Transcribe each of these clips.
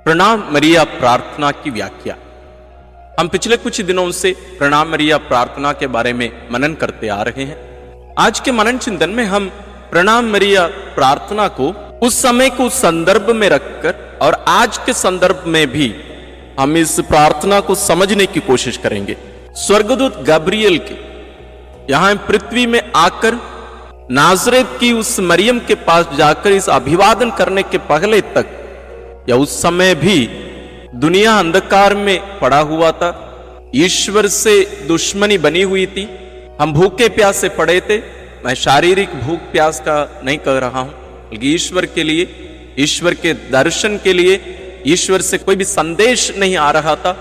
प्रणाम मरिया प्रार्थना की व्याख्या। हम पिछले कुछ दिनों से प्रणाम मरिया प्रार्थना के बारे में मनन करते आ रहे हैं। आज के मनन चिंतन में हम प्रणाम मरिया प्रार्थना को उस समय को संदर्भ में रखकर और आज के संदर्भ में भी हम इस प्रार्थना को समझने की कोशिश करेंगे। स्वर्गदूत गब्रियल के यहां पृथ्वी में आकर नाजरेत की उस मरियम के पास जाकर इस अभिवादन करने के पहले तक या उस समय भी दुनिया अंधकार में पड़ा हुआ था। ईश्वर से दुश्मनी बनी हुई थी। हम भूखे प्यासे पड़े थे। मैं शारीरिक भूख प्यास का नहीं कह रहा हूं, बल्कि ईश्वर के लिए, ईश्वर के दर्शन के लिए, ईश्वर से कोई भी संदेश नहीं आ रहा था।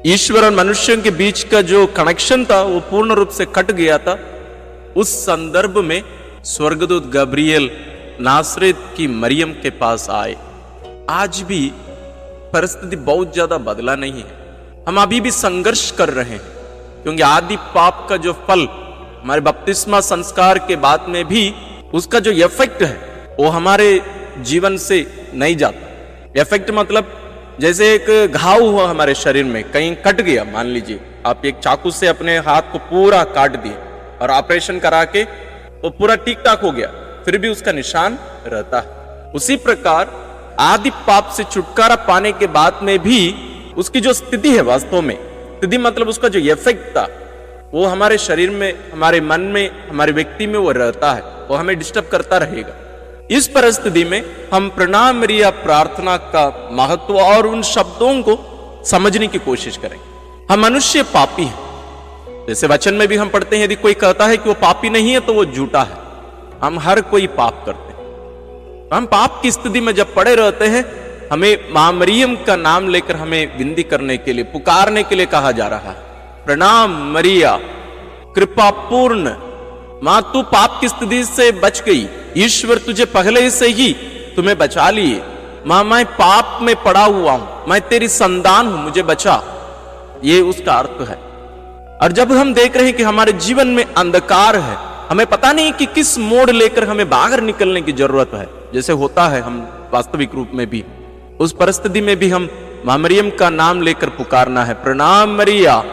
ईश्वर और मनुष्यों के बीच का जो कनेक्शन था वो पूर्ण रूप से कट गया था। उस संदर्भ में स्वर्गदूत गब्रियल नासरेत की मरियम के पास आए। आज भी परिस्थिति बहुत ज्यादा बदला नहीं है। हम अभी भी संघर्ष कर रहे हैं, क्योंकि आदि पाप का जो फल हमारे बपतिस्मा संस्कार के बाद में भी उसका जो इफेक्ट है वो हमारे जीवन से नहीं जाता। इफेक्ट मतलब जैसे एक घाव हुआ हमारे शरीर में, कहीं कट गया, मान लीजिए आप एक चाकू से अपने हाथ को पूरा काट दिए और ऑपरेशन करा के वो पूरा ठीक ठाक हो गया, फिर भी उसका निशान रहता है। उसी प्रकार आदि पाप से छुटकारा पाने के बाद में भी उसकी जो स्थिति है, वास्तव में स्थिति मतलब उसका जो इफेक्ट था वो हमारे शरीर में, हमारे मन में, हमारे व्यक्ति में वो रहता है, वो हमें डिस्टर्ब करता रहेगा। इस परिस्थिति में हम प्रणाम मरिया प्रार्थना का महत्व और उन शब्दों को समझने की कोशिश करें। हम मनुष्य पापी हैं। जैसे वचन में भी हम पढ़ते हैं, यदि कोई कहता है कि वो पापी नहीं है तो वो झूठा है। हम हर कोई पाप करते हैं। हम पाप की स्थिति में जब पड़े रहते हैं, हमें मां मरियम का नाम लेकर हमें विनती करने के लिए, पुकारने के लिए कहा जा रहा है। प्रणाम मरिया कृपा पूर्ण मां, तू पाप की स्थिति से बच गई। ईश्वर तुझे पहले से ही तुम्हें बचा लिए। मां, मैं पाप में पड़ा हुआ हूं, मैं तेरी संतान हूं, मुझे बचा। ये उसका अर्थ है। और जब हम देख रहे हैं कि हमारे जीवन में अंधकार है, हमें पता नहीं कि किस मोड़ लेकर हमें बाहर निकलने की जरूरत है, जैसे होता है हम वास्तविक रूप में भी, उस परिस्थिति में भी हम मां मरियम का नाम लेकर पुकारना है। प्रणाम मरिया,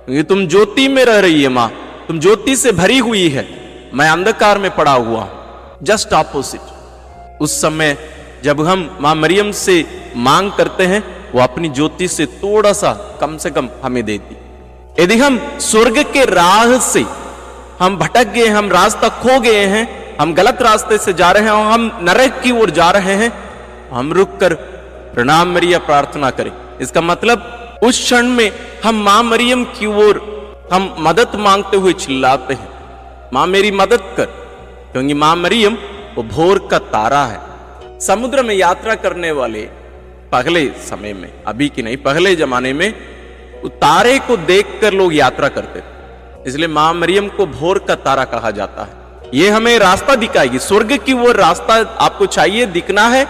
ये तुम ज्योति में रह रही है मां, तुम ज्योति से भरी हुई है, मैं अंधकार में पड़ा हुआ हूं। Just opposite. उस समय जब हम मां मरियम से मांग करते हैं, वो अपनी ज्योति से थोड़ा सा कम से कम हमें देती। यदि हम स्वर्ग के राह से हम भटक गए, हम रास्ता खो गए हैं, हम गलत रास्ते से जा रहे हैं और हम नरक की ओर जा रहे हैं, हम रुककर प्रणाम मरिया प्रार्थना करें। इसका मतलब उस क्षण में हम मां मरियम की ओर हम मदद मांगते हुए चिल्लाते हैं, मां मेरी मदद कर। क्योंकि मां मरियम वो भोर का तारा है। समुद्र में यात्रा करने वाले पहले समय में, अभी की नहीं, पहले जमाने में तारे को देखकर लोग यात्रा करते थे। इसलिए मां मरियम को भोर का तारा कहा जाता है। ये हमें रास्ता दिखाएगी। स्वर्ग की ओर रास्ता आपको चाहिए, दिखना है,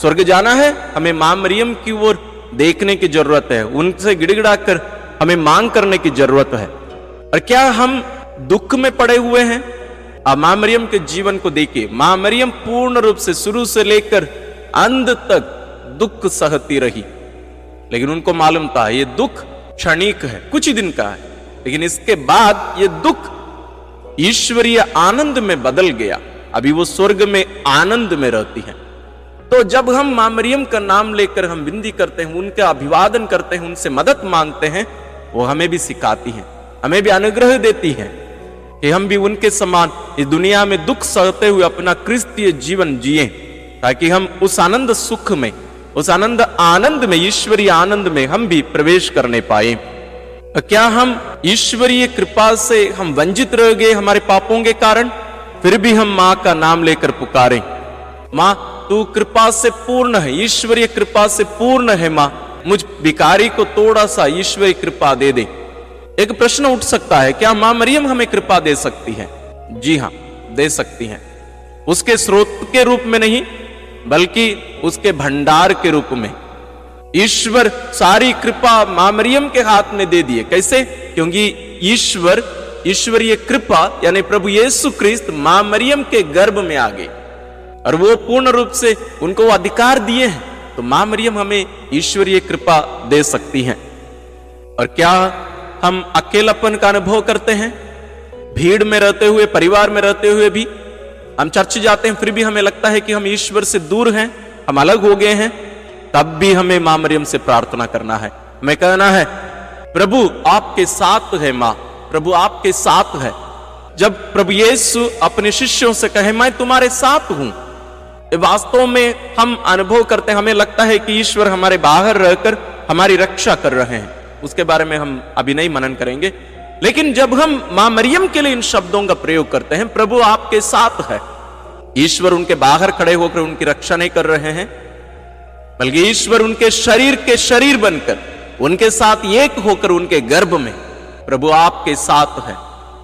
स्वर्ग जाना है, हमें मां मरियम की ओर देखने की जरूरत है। उनसे गिड़गिड़ाकर हमें मांग करने की जरूरत है। और क्या हम दुख में पड़े हुए हैं? आप मां मरियम के जीवन को देखिए। मां मरियम पूर्ण रूप से शुरू से लेकर अंत तक दुख सहती रही, लेकिन उनको मालूम था ये दुख क्षणिक है, कुछ ही दिन का है, लेकिन इसके बाद ये दुख ईश्वरीय आनंद में बदल गया। अभी वो स्वर्ग में आनंद में रहती हैं। तो जब हम मां मरियम का नाम लेकर हम विनती करते हैं, उनका अभिवादन करते हैं, उनसे मदद मांगते हैं, वो हमें भी सिखाती हैं, हमें भी अनुग्रह देती हैं कि हम भी उनके समान इस दुनिया में दुख सहते हुए अपना क्रिस्तीय जीवन जिए, ताकि हम उस आनंद सुख में, उस आनंद में, ईश्वरीय आनंद में हम भी प्रवेश करने पाए। क्या हम ईश्वरीय कृपा से हम वंचित रह गए हमारे पापों के कारण? फिर भी हम मां का नाम लेकर पुकारें, मां तू कृपा से पूर्ण है, ईश्वरीय कृपा से पूर्ण है मां, मुझ भिखारी को थोड़ा सा ईश्वरीय कृपा दे दे। एक प्रश्न उठ सकता है, क्या मां मरियम हमें कृपा दे सकती है? जी हां, दे सकती हैं। उसके स्रोत के रूप में नहीं, बल्कि उसके भंडार के रूप में। ईश्वर सारी कृपा मां मरियम के हाथ में दे दिए। कैसे? क्योंकि ईश्वर, ईश्वरीय कृपा यानी प्रभु यीशु क्रिस्त मां मरियम के गर्भ में आ गए और वो पूर्ण रूप से उनको अधिकार दिए हैं तो मां मरियम हमें ईश्वरीय कृपा दे सकती हैं। और क्या हम अकेलापन का अनुभव करते हैं? भीड़ में रहते हुए, परिवार में रहते हुए भी हम चर्च जाते हैं, फिर भी हमें लगता है कि हम ईश्वर से दूर हैं, हम अलग हो गए हैं। तब भी हमें मां मरियम से प्रार्थना करना है, हमें कहना है प्रभु आपके साथ है, मां प्रभु आपके साथ है। जब प्रभु यीशु अपने शिष्यों से कहे मैं तुम्हारे साथ हूं, वास्तव में हम अनुभव करते हैं, हमें लगता है कि ईश्वर हमारे बाहर रहकर हमारी रक्षा कर रहे हैं। उसके बारे में हम अभी नहीं मनन करेंगे, लेकिन जब हम मां मरियम के लिए इन शब्दों का प्रयोग करते हैं, प्रभु आपके साथ है, ईश्वर उनके बाहर खड़े होकर उनकी रक्षा नहीं कर रहे हैं, बल्कि ईश्वर उनके शरीर के शरीर बनकर उनके साथ एक होकर उनके गर्भ में प्रभु आपके साथ है।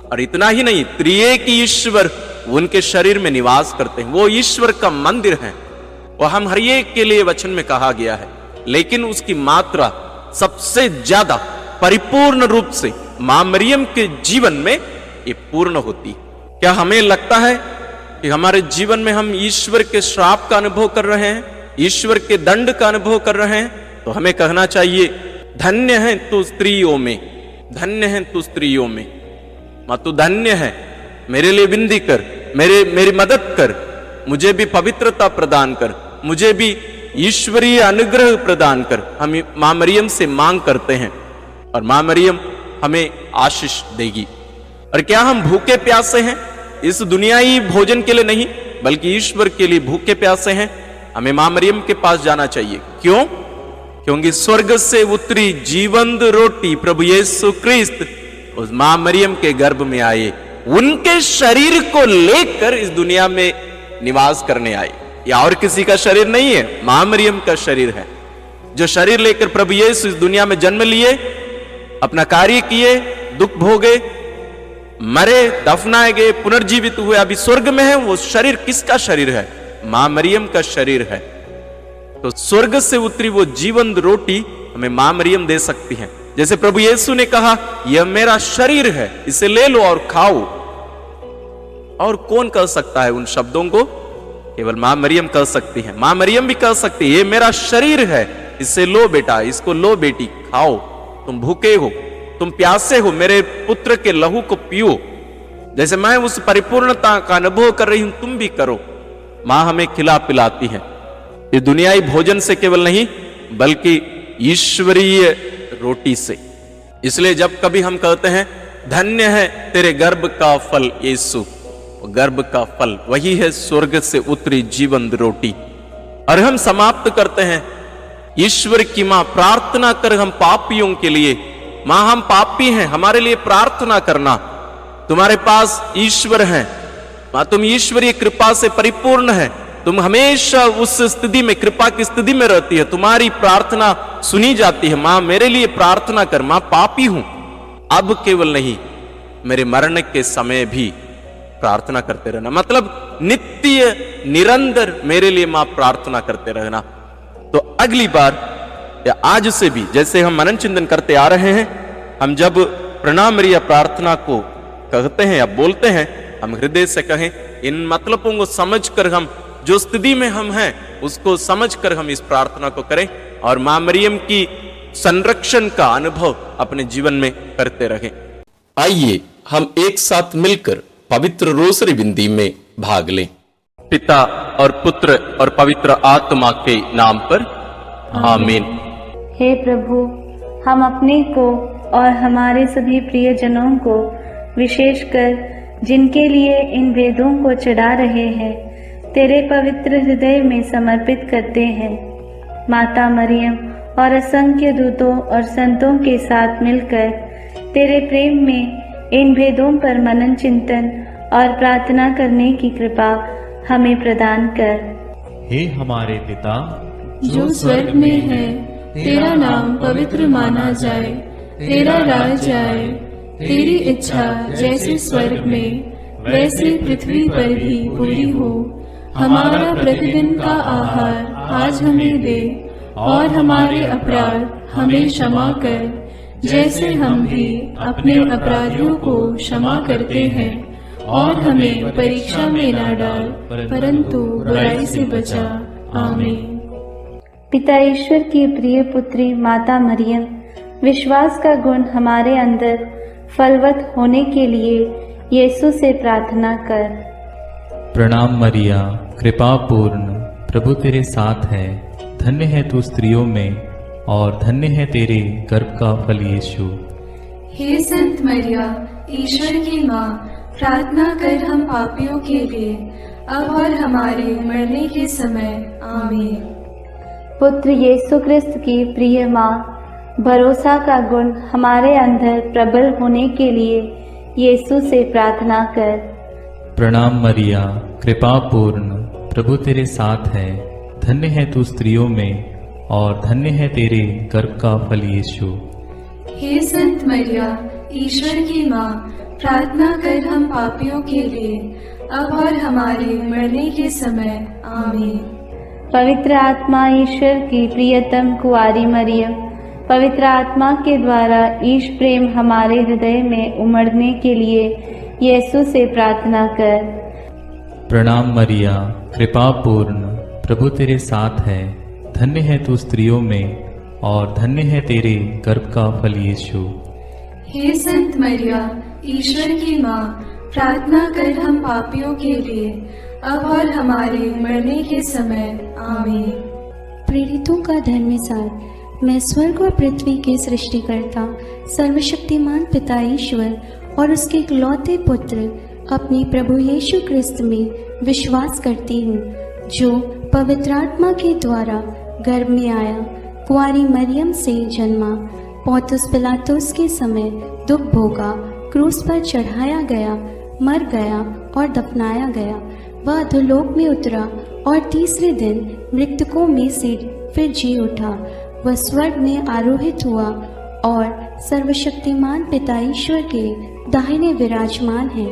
और इतना ही नहीं, त्रिएक ईश्वर उनके शरीर में निवास करते हैं, वो ईश्वर का मंदिर है। वो हम हर एक के लिए वचन में कहा गया है, लेकिन उसकी मात्रा सबसे ज्यादा परिपूर्ण रूप से मां मरियम के जीवन में ये पूर्ण होती। क्या हमें लगता है कि हमारे जीवन में हम ईश्वर के श्राप का अनुभव कर रहे हैं, ईश्वर के दंड का अनुभव कर रहे हैं? तो हमें कहना चाहिए धन्य है तू स्त्रियों में, धन्य है तू स्त्रियों में, मां तू धन्य है, मेरे लिए विनती कर, मेरी मदद कर, मुझे भी पवित्रता प्रदान कर, मुझे भी ईश्वरीय अनुग्रह प्रदान कर। हम मां मरियम से मांग करते हैं और मां मरियम हमें आशीष देगी। और क्या हम भूखे प्यासे हैं? इस दुनियाई भोजन के लिए नहीं, बल्कि ईश्वर के लिए भूखे प्यासे हैं। हमें मां मरियम के पास जाना चाहिए। क्यों? क्योंकि स्वर्ग से उतरी जीवंत रोटी प्रभु यीशु क्रिस्त उस मां मरियम के गर्भ में आए, उनके शरीर को लेकर इस दुनिया में निवास करने आए। या और किसी का शरीर नहीं है, मां मरियम का शरीर है, जो शरीर लेकर प्रभु यीशु इस दुनिया में जन्म लिए, अपना कार्य किए, दुख भोगे, मरे, दफनाए गए, पुनर्जीवित हुए, अभी स्वर्ग में है। वो शरीर किसका शरीर है? मां मरियम का शरीर है। तो स्वर्ग से उतरी वो जीवंत रोटी हमें मां मरियम दे सकती है। जैसे प्रभु यीशु ने कहा यह मेरा शरीर है, इसे ले लो और खाओ। और कौन कह सकता है उन शब्दों को? केवल मां मरियम कह सकती है। मां मरियम भी कह सकती है ये मेरा शरीर है, इसे लो बेटा, इसको लो बेटी, खाओ। तुम भूखे हो, तुम प्यासे हो, मेरे पुत्र के लहू को पियो। जैसे मैं उस परिपूर्णता का अनुभव कर रही हूं, तुम भी करो। मां हमें खिला पिलाती है, ये दुनियाई भोजन से केवल नहीं, बल्कि ईश्वरीय रोटी से। इसलिए जब कभी हम कहते हैं धन्य है तेरे गर्भ का फल यीशु, गर्भ का फल वही है स्वर्ग से उतरी जीवंत रोटी। और हम समाप्त करते हैं ईश्वर की मां प्रार्थना कर हम पापियों के लिए। मां हम पापी हैं, हमारे लिए प्रार्थना करना। तुम्हारे पास ईश्वर है मां, तुम ईश्वरीय कृपा से परिपूर्ण है, तुम हमेशा उस स्थिति में, कृपा की स्थिति में रहती है, तुम्हारी प्रार्थना सुनी जाती है। मां मेरे लिए प्रार्थना कर, मां पापी हूं, अब केवल नहीं, मेरे मरण के समय भी प्रार्थना करते रहना। मतलब नित्य निरंतर मेरे लिए मां प्रार्थना करते रहना। तो अगली बार या आज से भी जैसे हम मनन चिंतन करते आ रहे हैं, हम जब प्रणाम मरिया प्रार्थना को कहते हैं या बोलते हैं, हम हृदय से कहें, इन मतलबों को समझकर, हम जो स्थिति में हम हैं उसको समझकर हम इस प्रार्थना को करें और मां मरियम की संरक्षण का अनुभव अपने जीवन में करते रहें। आइए हम एक साथ मिलकर पवित्र रोसरी विनती में भाग लें। पिता और पुत्र और पवित्र आत्मा के नाम पर आमीन। हे प्रभु, हम अपने को और हमारे सभी प्रियजनों को, विशेषकर जिनके लिए इन वेदों को चढ़ा रहे हैं, तेरे पवित्र हृदय में समर्पित करते हैं। माता मरियम और असंख्य दूतों और संतों के साथ मिलकर तेरे प्रेम में इन भेदों पर मनन चिंतन और प्रार्थना करने की कृपा हमें प्रदान कर। हे हमारे पिता जो स्वर्ग में है, तेरा नाम पवित्र माना जाए, तेरा राज आए, तेरी इच्छा जैसे स्वर्ग में वैसे पृथ्वी पर भी पूरी हो। हमारा प्रतिदिन का आहार आज हमें दे और हमारे अपराध हमें क्षमा कर, जैसे हम भी अपने अपराधियों को क्षमा करते हैं, और हमें परीक्षा में न डाल, परंतु बुराई से बचा। आमीन। पिता ईश्वर की प्रिय पुत्री माता मरियम, विश्वास का गुण हमारे अंदर फलवत होने के लिए यीशु से प्रार्थना कर। प्रणाम मरिया, कृपा पूर्ण, प्रभु तेरे साथ है। धन्य है तू स्त्रियों में और धन्य है तेरे गर्भ का फल यीशु। हे संत मरिया, ईश्वर की माँ, प्रार्थना कर हम पापियों के लिए, अब और हमारे मरने के समय। आमीन। पुत्र यीशु क्रिस्त की प्रिय माँ, भरोसा का गुण हमारे अंदर प्रबल होने के लिए यीशु से प्रार्थना कर। प्रणाम मरिया, कृपा पूर्ण, प्रभु तेरे साथ है। धन्य है तू स्त्रियों में और धन्य है तेरे गर्भ का फल यीशु। हे संत मरिया, ईश्वर की माँ, प्रार्थना कर हम पापियों के लिए, अब और हमारे मरने के समय। आमीन। पवित्र आत्मा ईश्वर की प्रियतम कुंवारी मरियम, पवित्र आत्मा के द्वारा ईश प्रेम हमारे हृदय में उमड़ने के लिए यीशु से प्रार्थना कर। प्रणाम मरिया, कृपा पूर्ण, प्रभु तेरे साथ है। धन्य है तू स्त्रियों में और धन्य है तेरे गर्भ का फल यीशु। हे संत मरिया, ईश्वर की माँ, प्रार्थना कर हम पापियों के लिए, अब और हमारे मरने के समय। आमीन। प्रेरितों का धर्मसार। मैं स्वर्ग और पृथ्वी के सृष्टिकर्ता सर्वशक्तिमान पिता ईश्वर और उसके इकलौते पुत्र अपने प्रभु यीशु क्रिस्त में विश्वास करती हूँ, जो पवित्र आत्मा के द्वारा गर्भ में आया, कुंवारी मरियम से जन्मा, पौंतुस पिलातुस के समय दुख भोगा, क्रूस पर चढ़ाया गया, मर गया और दफनाया गया। वह अधोलोक में उतरा और तीसरे दिन मृतकों में से फिर जी उठा। वह स्वर्ग में आरोहित हुआ और सर्वशक्तिमान पिता ईश्वर के दाहिने विराजमान है।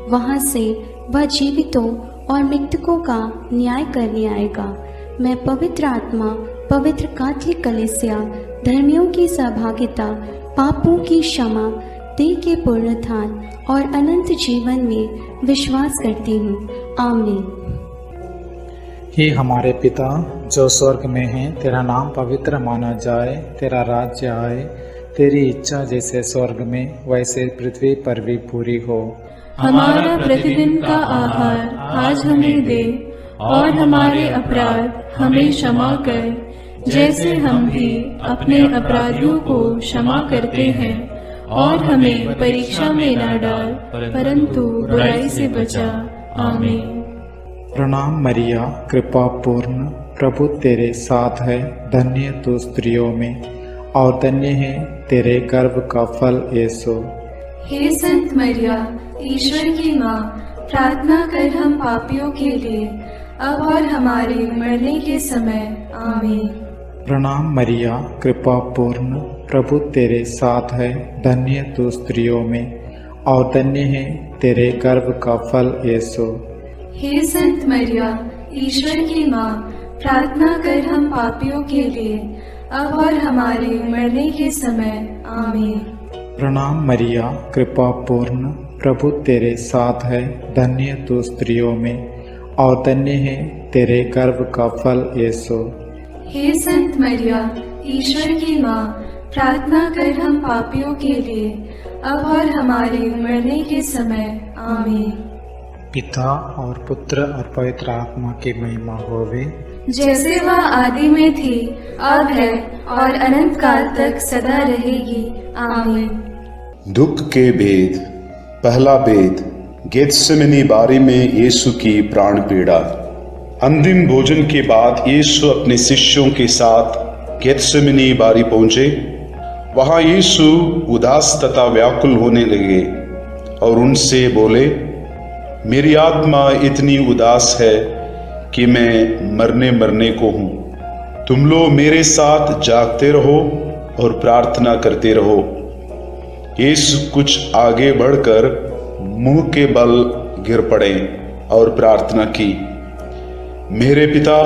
वहां से वह जीवितों और मृतकों का न्याय करने आएगा। मैं पवित्र आत्मा, पवित्र कैथोलिक कलीसिया, धर्मियों की सहभागिता, पापों की क्षमा, देह के पुनरुत्थान और अनंत जीवन में विश्वास करती हूँ। आमीन। हे हमारे पिता जो स्वर्ग में है, तेरा नाम पवित्र माना जाए, तेरा राज्य आए, तेरी इच्छा जैसे स्वर्ग में वैसे पृथ्वी पर भी पूरी हो। हमारा प्रतिदिन का आहार आज हमें दे और हमारे अपराध हमें क्षमा कर, जैसे हम भी अपने अपराधियों को क्षमा करते हैं, और हमें परीक्षा में न डाल, परंतु बुराई से बचा। आमीन। प्रणाम मरिया, कृपा पूर्ण, प्रभु तेरे साथ है। धन्य तू स्त्रियों में और धन्य है तेरे गर्भ का फल यीशु। हे संत मरिया, ईश्वर की माँ, प्रार्थना कर हम पापियों के लिए, अब और हमारे मरने के समय। आमीन। प्रणाम मरिया, कृपा पूर्ण, प्रभु तेरे साथ है। धन्य तू स्त्रियों में और धन्य है तेरे गर्भ का फल यीशु। हे संत मरिया, ईश्वर की माँ, प्रार्थना कर हम पापियों के लिए, अब और हमारे मरने के समय। आमीन। प्रणाम मरिया, कृपा पूर्ण, प्रभु तेरे साथ है। धन्य तू स्त्रियों में और धन्य है तेरे गर्भ का फल यीशु। हे संत मरिया, ईश्वर की माँ, प्रार्थना कर हम पापियों के लिए, अब और हमारे मरने के समय। आमीन। पिता और पुत्र और पवित्र आत्मा की महिमा होवे, जैसे वह आदि में थी, अब है और अनंत काल तक सदा रहेगी। आमीन। दुख के भेद। पहला भेद, गेत्सेमनी बारी में यीशु की प्राण पीड़ा। अंतिम भोजन के बाद यीशु अपने शिष्यों के साथ गेत्सेमनी बारी पहुंचे। वहां यीशु उदास तथा व्याकुल होने लगे और उनसे बोले, मेरी आत्मा इतनी उदास है कि मैं मरने को हूं। तुम लोग मेरे साथ जागते रहो और प्रार्थना करते रहो। यीशु कुछ आगे बढ़कर मुंह के बल गिर पड़े और प्रार्थना की, मेरे पिता,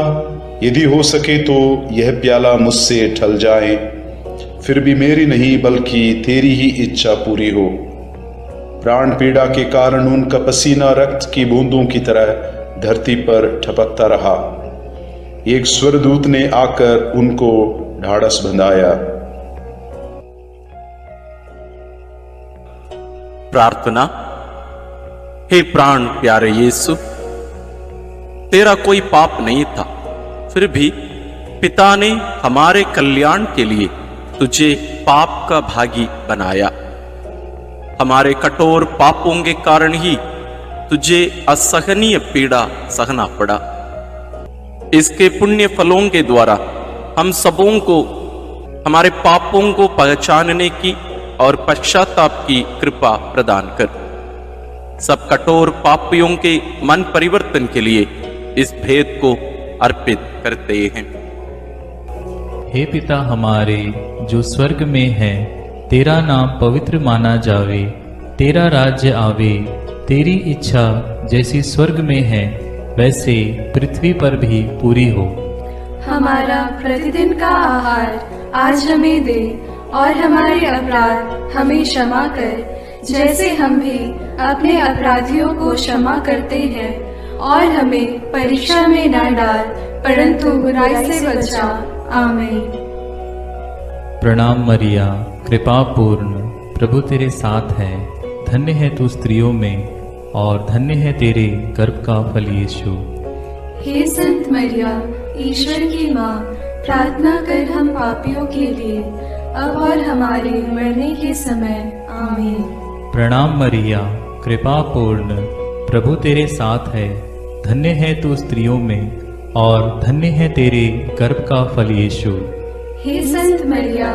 यदि हो सके तो यह प्याला मुझसे टल जाए, फिर भी मेरी नहीं बल्कि तेरी ही इच्छा पूरी हो। प्राण पीड़ा के कारण उनका पसीना रक्त की बूंदों की तरह धरती पर टपकता रहा। एक स्वर्गदूत ने आकर उनको ढाढ़स बंधाया। प्रार्थना। हे प्राण प्यारे यीशु, तेरा कोई पाप नहीं था, फिर भी पिता ने हमारे कल्याण के लिए तुझे पाप का भागी बनाया। हमारे कठोर पापों के कारण ही तुझे असहनीय पीड़ा सहना पड़ा। इसके पुण्य फलों के द्वारा हम सबों को हमारे पापों को पहचानने की और पश्चाताप की कृपा प्रदान कर। सब कठोर पापियों के मन परिवर्तन के लिए इस भेद को अर्पित करते हैं। हे पिता हमारे जो स्वर्ग में है, तेरा नाम पवित्र माना जावे, तेरा राज्य आवे, तेरी इच्छा जैसी स्वर्ग में है वैसे पृथ्वी पर भी पूरी हो। हमारा प्रतिदिन का आहार आज हमें दे, और हमारे अपराध हमें क्षमा कर, जैसे हम भी अपने अपराधियों को क्षमा करते हैं, और हमें परीक्षा में न डाल, परंतु बुराई से बचा। आमीन। प्रणाम मरिया, कृपा पूर्ण, प्रभु तेरे साथ है, धन्य है तू स्त्रियों में और धन्य है तेरे गर्भ का फल यीशु। हे संत मरिया, ईश्वर की माँ, प्रार्थना कर हम पापियों के लिए, अब और हमारे मरने के समय। आमीन। प्रणाम मरिया, कृपा पूर्ण, प्रभु तेरे साथ है, धन्य है तू स्त्रियों में और धन्य है तेरे गर्भ का फल यीशु। हे संत मरिया,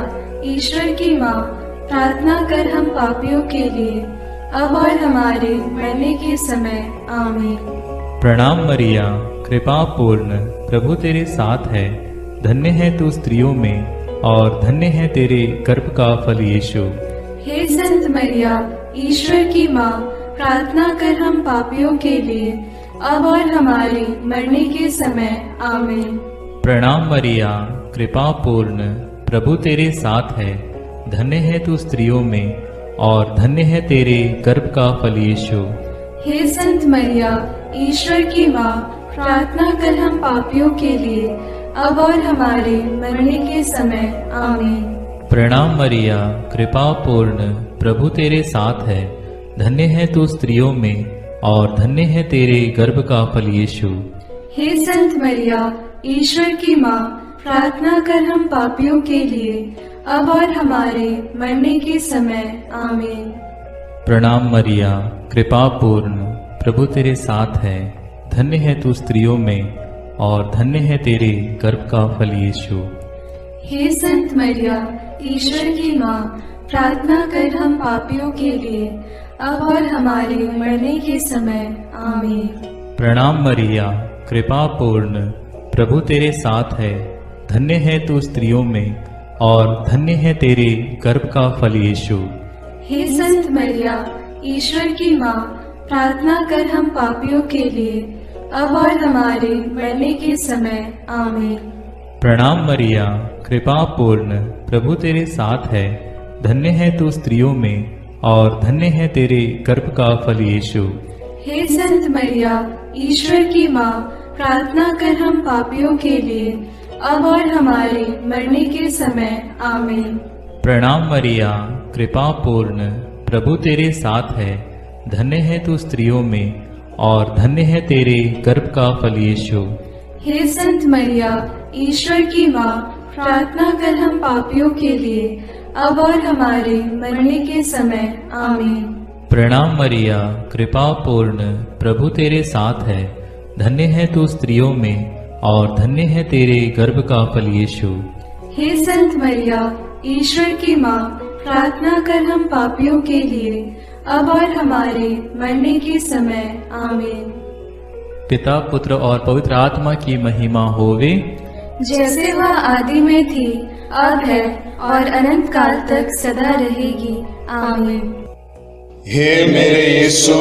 ईश्वर की माँ, प्रार्थना कर हम पापियों के लिए, अब और हमारे मरने के समय। आमीन। प्रणाम मरिया, कृपा पूर्ण, प्रभु तेरे साथ है, धन्य है तू स्त्रियों में और धन्य है तेरे गर्भ का फल यीशु। हे संत मरिया, ईश्वर की माँ, प्रार्थना कर हम पापियों के लिए, अब और हमारे मरने के समय। आमीन। प्रणाम मरिया, कृपा पूर्ण, प्रभु तेरे साथ है, धन्य है तू स्त्रियों में और धन्य है तेरे गर्भ का फल यीशु। हे संत मरिया, ईश्वर की माँ, प्रार्थना कर हम पापियों के लिए, अब और हमारे मरने के समय। आमीन। प्रणाम मरिया, कृपा पूर्ण, प्रभु तेरे साथ है, धन्य है तू स्त्रियों में और धन्य है तेरे गर्भ का फल यीशु। हे संत मरिया, ईश्वर की माँ, प्रार्थना कर हम पापियों के लिए, अब और हमारे मरने के समय। आमीन। प्रणाम मरिया, कृपा पूर्ण, प्रभु तेरे साथ है, धन्य है तू स्त्रियों में और धन्य है तेरे गर्भ का फल यीशु। हे संत मरिया, ईश्वर की माँ, प्रार्थना कर हम पापियों के लिए, अब और हमारे मरने के समय। आमीन। प्रणाम मरिया, कृपा पूर्ण, प्रभु तेरे साथ है, धन्य है तू स्त्रियों में और धन्य है तेरे गर्भ का फल यीशु। हे संत मरिया, ईश्वर की माँ, प्रार्थना कर हम पापियों के लिए, अब और हमारे मरने के समय। आमीन। प्रणाम मरिया, कृपा पूर्ण, प्रभु तेरे साथ है, धन्य है तू स्त्रियों में और धन्य है तेरे गर्भ का फल यीशु। हे संत मरिया, ईश्वर की माँ, प्रार्थना कर हम पापियों के लिए, अब और हमारे मरने के समय। आमीन। प्रणाम मरिया, कृपा पूर्ण, प्रभु तेरे साथ है, धन्य है तू स्त्रियों में और धन्य है तेरे गर्भ का फल यीशु। हे संत मरिया, ईश्वर की माँ, प्रार्थना कर हम पापियों के लिए, अब और हमारे मरने के समय। आमीन। प्रणाम मरिया, कृपा पूर्ण, प्रभु तेरे साथ है, धन्य है तू स्त्रियों में और धन्य है तेरे गर्भ का फल यीशु। हे संत मरिया, ईश्वर की माँ, प्रार्थना कर हम पापियों के लिए, अब और हमारे मरने के समय। आमीन। पिता, पुत्र और पवित्र आत्मा की महिमा होवे, जैसे वह आदि में थी, अब है और अनंत काल तक सदा रहेगी। आमीन। हे मेरे यीशु,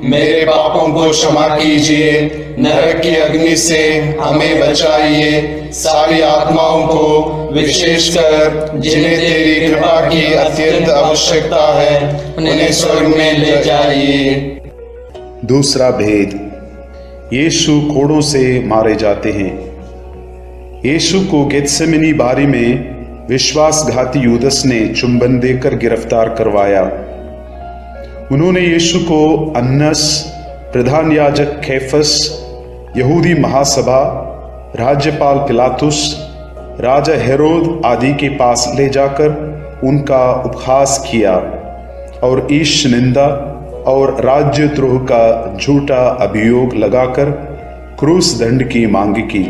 मेरे पापों को क्षमा कीजिए, नरक की अग्नि से हमें बचाइए, सारी आत्माओं को विशेषकर जिन्हें तेरी कृपा की अत्यंत आवश्यकता है उन्हें स्वर्ग में ले जाइए। दूसरा भेद, यीशु कोड़ों से मारे जाते हैं। यीशु को गेत्सेमनी बारी में विश्वासघाती यूदस ने चुंबन देकर गिरफ्तार करवाया। उन्होंने यीशु को अन्नस, प्रधान याजक कैफस, यहूदी महासभा, राज्यपाल पिलातुस, राजा हेरोद आदि के पास ले जाकर उनका उपहास किया और ईश निंदा और राज्यद्रोह का झूठा अभियोग लगाकर क्रूस दंड की मांग की।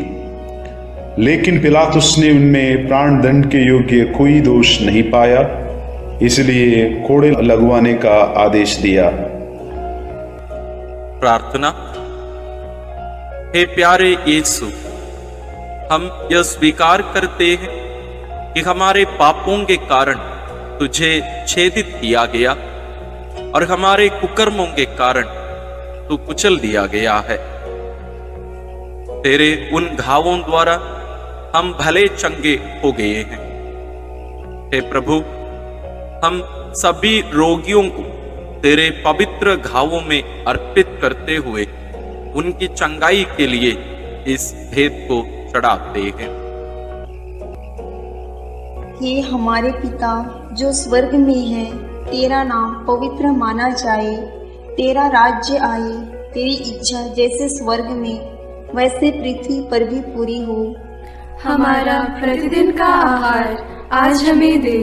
लेकिन पिलातुस ने उनमें प्राण दंड के योग्य कोई दोष नहीं पाया, इसलिए कोड़े लगवाने का आदेश दिया। प्रार्थना। हे प्यारे यीशु, हम यह स्वीकार करते हैं कि हमारे पापों के कारण तुझे छेदित किया गया और हमारे कुकर्मों के कारण तू कुचल दिया गया है। तेरे उन घावों द्वारा हम भले चंगे हो गए हैं। हे प्रभु, हम सभी रोगियों को तेरे पवित्र घावों में अर्पित करते हुए उनकी चंगाई के लिए इस भेद को चढ़ाते हैं। हे हमारे पिता जो स्वर्ग में है, तेरा नाम पवित्र माना जाए, तेरा राज्य आए, तेरी इच्छा जैसे स्वर्ग में वैसे पृथ्वी पर भी पूरी हो। हमारा प्रतिदिन का आहार आज हमें दे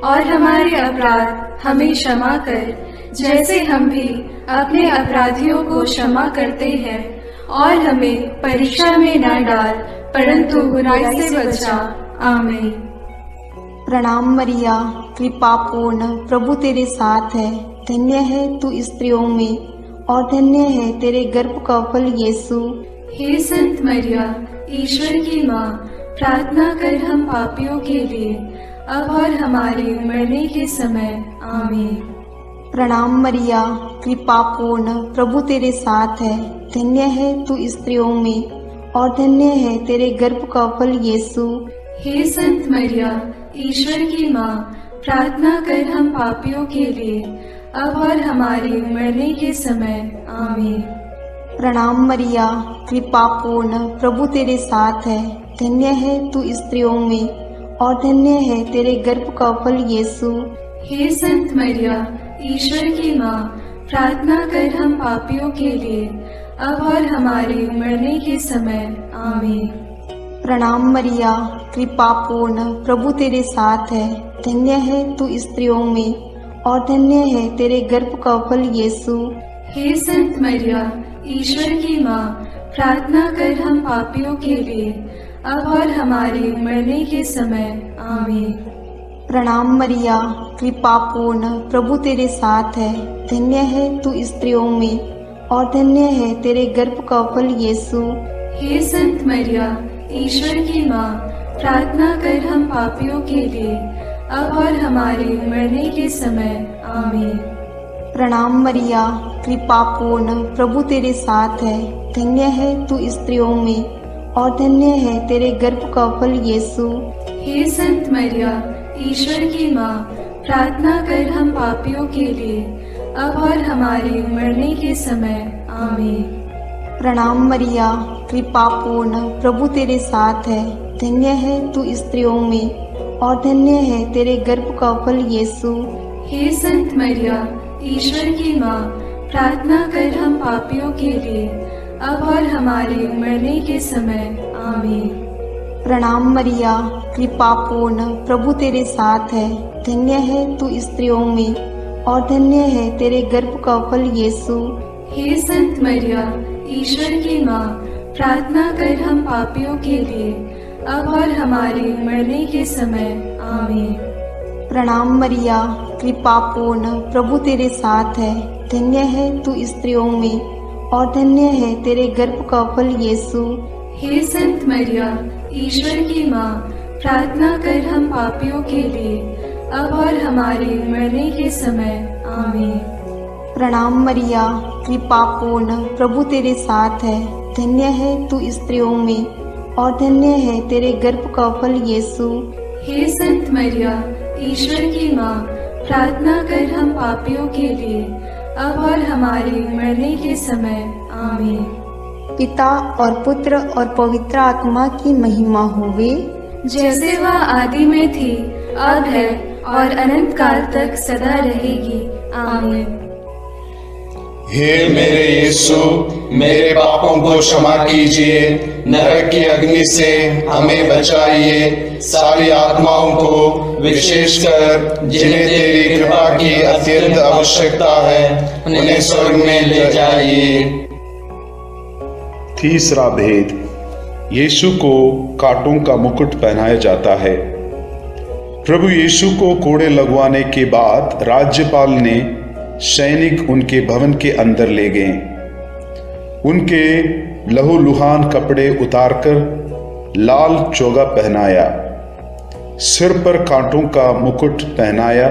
और हमारे अपराध हमें क्षमा कर, जैसे हम भी अपने अपराधियों को क्षमा करते हैं, और हमें परीक्षा में न डाल परंतु बुराई से बचा। आमीन। प्रणाम मरिया, कृपा पूर्ण, प्रभु तेरे साथ है, धन्य है तू स्त्रियों में और धन्य है तेरे गर्भ का फल यीशु। हे संत मरिया, ईश्वर की माँ, प्रार्थना कर हम पापियों के लिए, अब और हमारे मरने के समय। आमीन। प्रणाम मरिया, कृपा पूर्ण, प्रभु तेरे साथ है, धन्य है तू स्त्रियों में और धन्य है तेरे गर्भ का फल यीशु। हे संत मरिया, ईश्वर की माँ, प्रार्थना कर हम पापियों के लिए, अब और हमारे मरने के समय। आमीन। प्रणाम मरिया, कृपा पूर्ण, प्रभु तेरे साथ है, धन्य है तू स्त्रियों में और धन्य है तेरे गर्भ का फल यीशु। हे संत मरिया, ईश्वर की माँ, प्रार्थना कर हम पापियों के लिए, अब और हमारे मरने के समय। आमीन। प्रणाम मरिया, कृपा पूर्ण, प्रभु तेरे साथ है, धन्य है तू स्त्रियों में और धन्य है तेरे गर्भ का फल यीशु। हे संत मरिया, ईश्वर की माँ, प्रार्थना कर हम पापियों के लिए, अब और हमारे मरने के समय। आमीन। प्रणाम मरिया, कृपा पूर्ण, प्रभु तेरे साथ है, धन्य है तू स्त्रियों में और धन्य है तेरे गर्भ का फल यीशु। हे संत मरिया, ईश्वर की माँ, प्रार्थना कर हम पापियों के लिए, अब और हमारे मरने के समय। आमीन। प्रणाम मरिया, कृपा पूर्ण, प्रभु तेरे साथ है, धन्य है तू स्त्रियों में और धन्य है तेरे गर्भ का फल यीशु। हे संत मरिया, ईश्वर की माँ, प्रार्थना कर हम पापियों के लिए, अब और हमारे मरने के समय। आमीन। प्रणाम मरिया, कृपा पूर्ण, प्रभु तेरे साथ है, धन्य है तू स्त्रियों में और धन्य है तेरे गर्भ का फल यीशु। हे संत मरिया, ईश्वर की माँ, प्रार्थना कर हम पापियों के लिए, अब और हमारे मरने के समय। आमीन। प्रणाम मरिया, कृपा पूर्ण, प्रभु तेरे साथ है, धन्य है तू स्त्रियों में और धन्य है तेरे गर्भ का फल यीशु। हे संत मरिया, ईश्वर की माँ, प्रार्थना कर हम पापियों के लिए, अब और हमारे मरने के समय। आमीन। प्रणाम मरिया, कृपा पूर्ण, प्रभु तेरे साथ है, धन्य है तू स्त्रियों में और धन्य है तेरे गर्भ का फल यीशु। हे संत मरिया, ईश्वर की माँ, प्रार्थना कर हम पापियों के लिए, अब और हमारे मरने के समय। आमीन। प्रणाम मरिया, कृपा पूर्ण, प्रभु तेरे साथ है, धन्य है तू स्त्रियों में और धन्य है तेरे गर्भ का फल यीशु। हे संत मरिया, ईश्वर की माँ, प्रार्थना कर हम पापियों के लिए, अब और हमारे मरने के समय। आमीन। पिता और पुत्र और पवित्र आत्मा की महिमा होवे, जैसे वह आदि में थी, अब है और अनंत काल तक सदा रहेगी। आमीन। हे मेरे यीशु, मेरे पापों को क्षमा कीजिए, नरक की अग्नि से हमें बचाइए, सारी आत्माओं को विशेषकर जिन्हें तेरी कृपा की अत्यंत आवश्यकता है उन्हें स्वर्ग में ले जाइए। तीसरा भेद, यीशु को कांटों का मुकुट पहनाया जाता है। प्रभु यीशु को कोड़े लगवाने के बाद राज्यपाल ने सैनिक उनके भवन के अंदर ले गए। उनके लहूलुहान कपड़े उतारकर लाल चोगा पहनाया, सिर पर कांटों का मुकुट पहनाया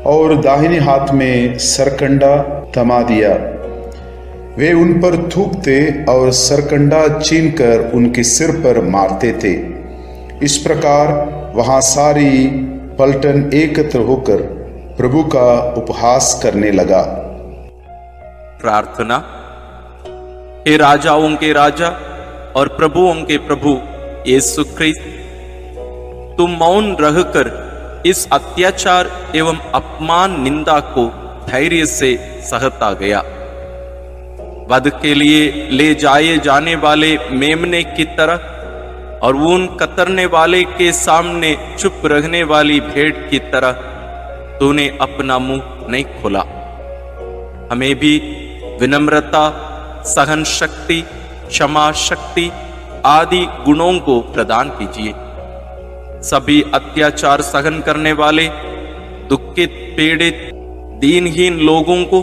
और दाहिने हाथ में सरकंडा थमा दिया। वे उन पर थूकते और सरकंडा छीनकर उनके सिर पर मारते थे। इस प्रकार वहां सारी पलटन एकत्र होकर प्रभु का उपहास करने लगा। प्रार्थना। हे राजाओं के राजा और प्रभुओं के प्रभु यीशु ख्रिस्त, तुम मौन रहकर इस अत्याचार एवं अपमान निंदा को धैर्य से सहता गया। वध के लिए ले जाए जाने वाले मेमने की तरह और ऊन कतरने वाले के सामने चुप रहने वाली भेड़ की तरह तूने अपना मुंह नहीं खोला। हमें भी विनम्रता, सहन शक्ति, क्षमा शक्ति आदि गुणों को प्रदान कीजिए। सभी अत्याचार सहन करने वाले, दुखित, पीड़ित, दीनहीन लोगों को,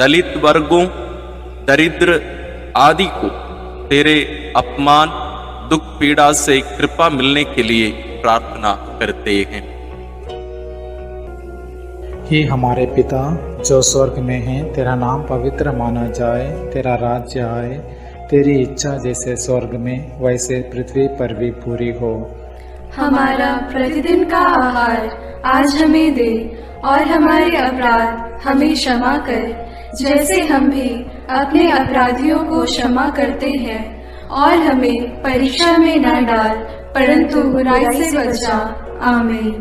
दलित वर्गों, दरिद्र आदि को तेरे अपमान, दुख, पीड़ा से कृपा मिलने के लिए प्रार्थना करते हैं। हे हमारे पिता जो स्वर्ग में है, तेरा नाम पवित्र माना जाए, तेरा राज्य आए, तेरी इच्छा जैसे स्वर्ग में वैसे पृथ्वी पर भी पूरी हो। हमारा प्रतिदिन का आहार आज हमें दे और हमारे अपराध हमें क्षमा कर, जैसे हम भी अपने अपराधियों को क्षमा करते हैं, और हमें परीक्षा में न डाल परंतु बुराई से बचा। आमीन।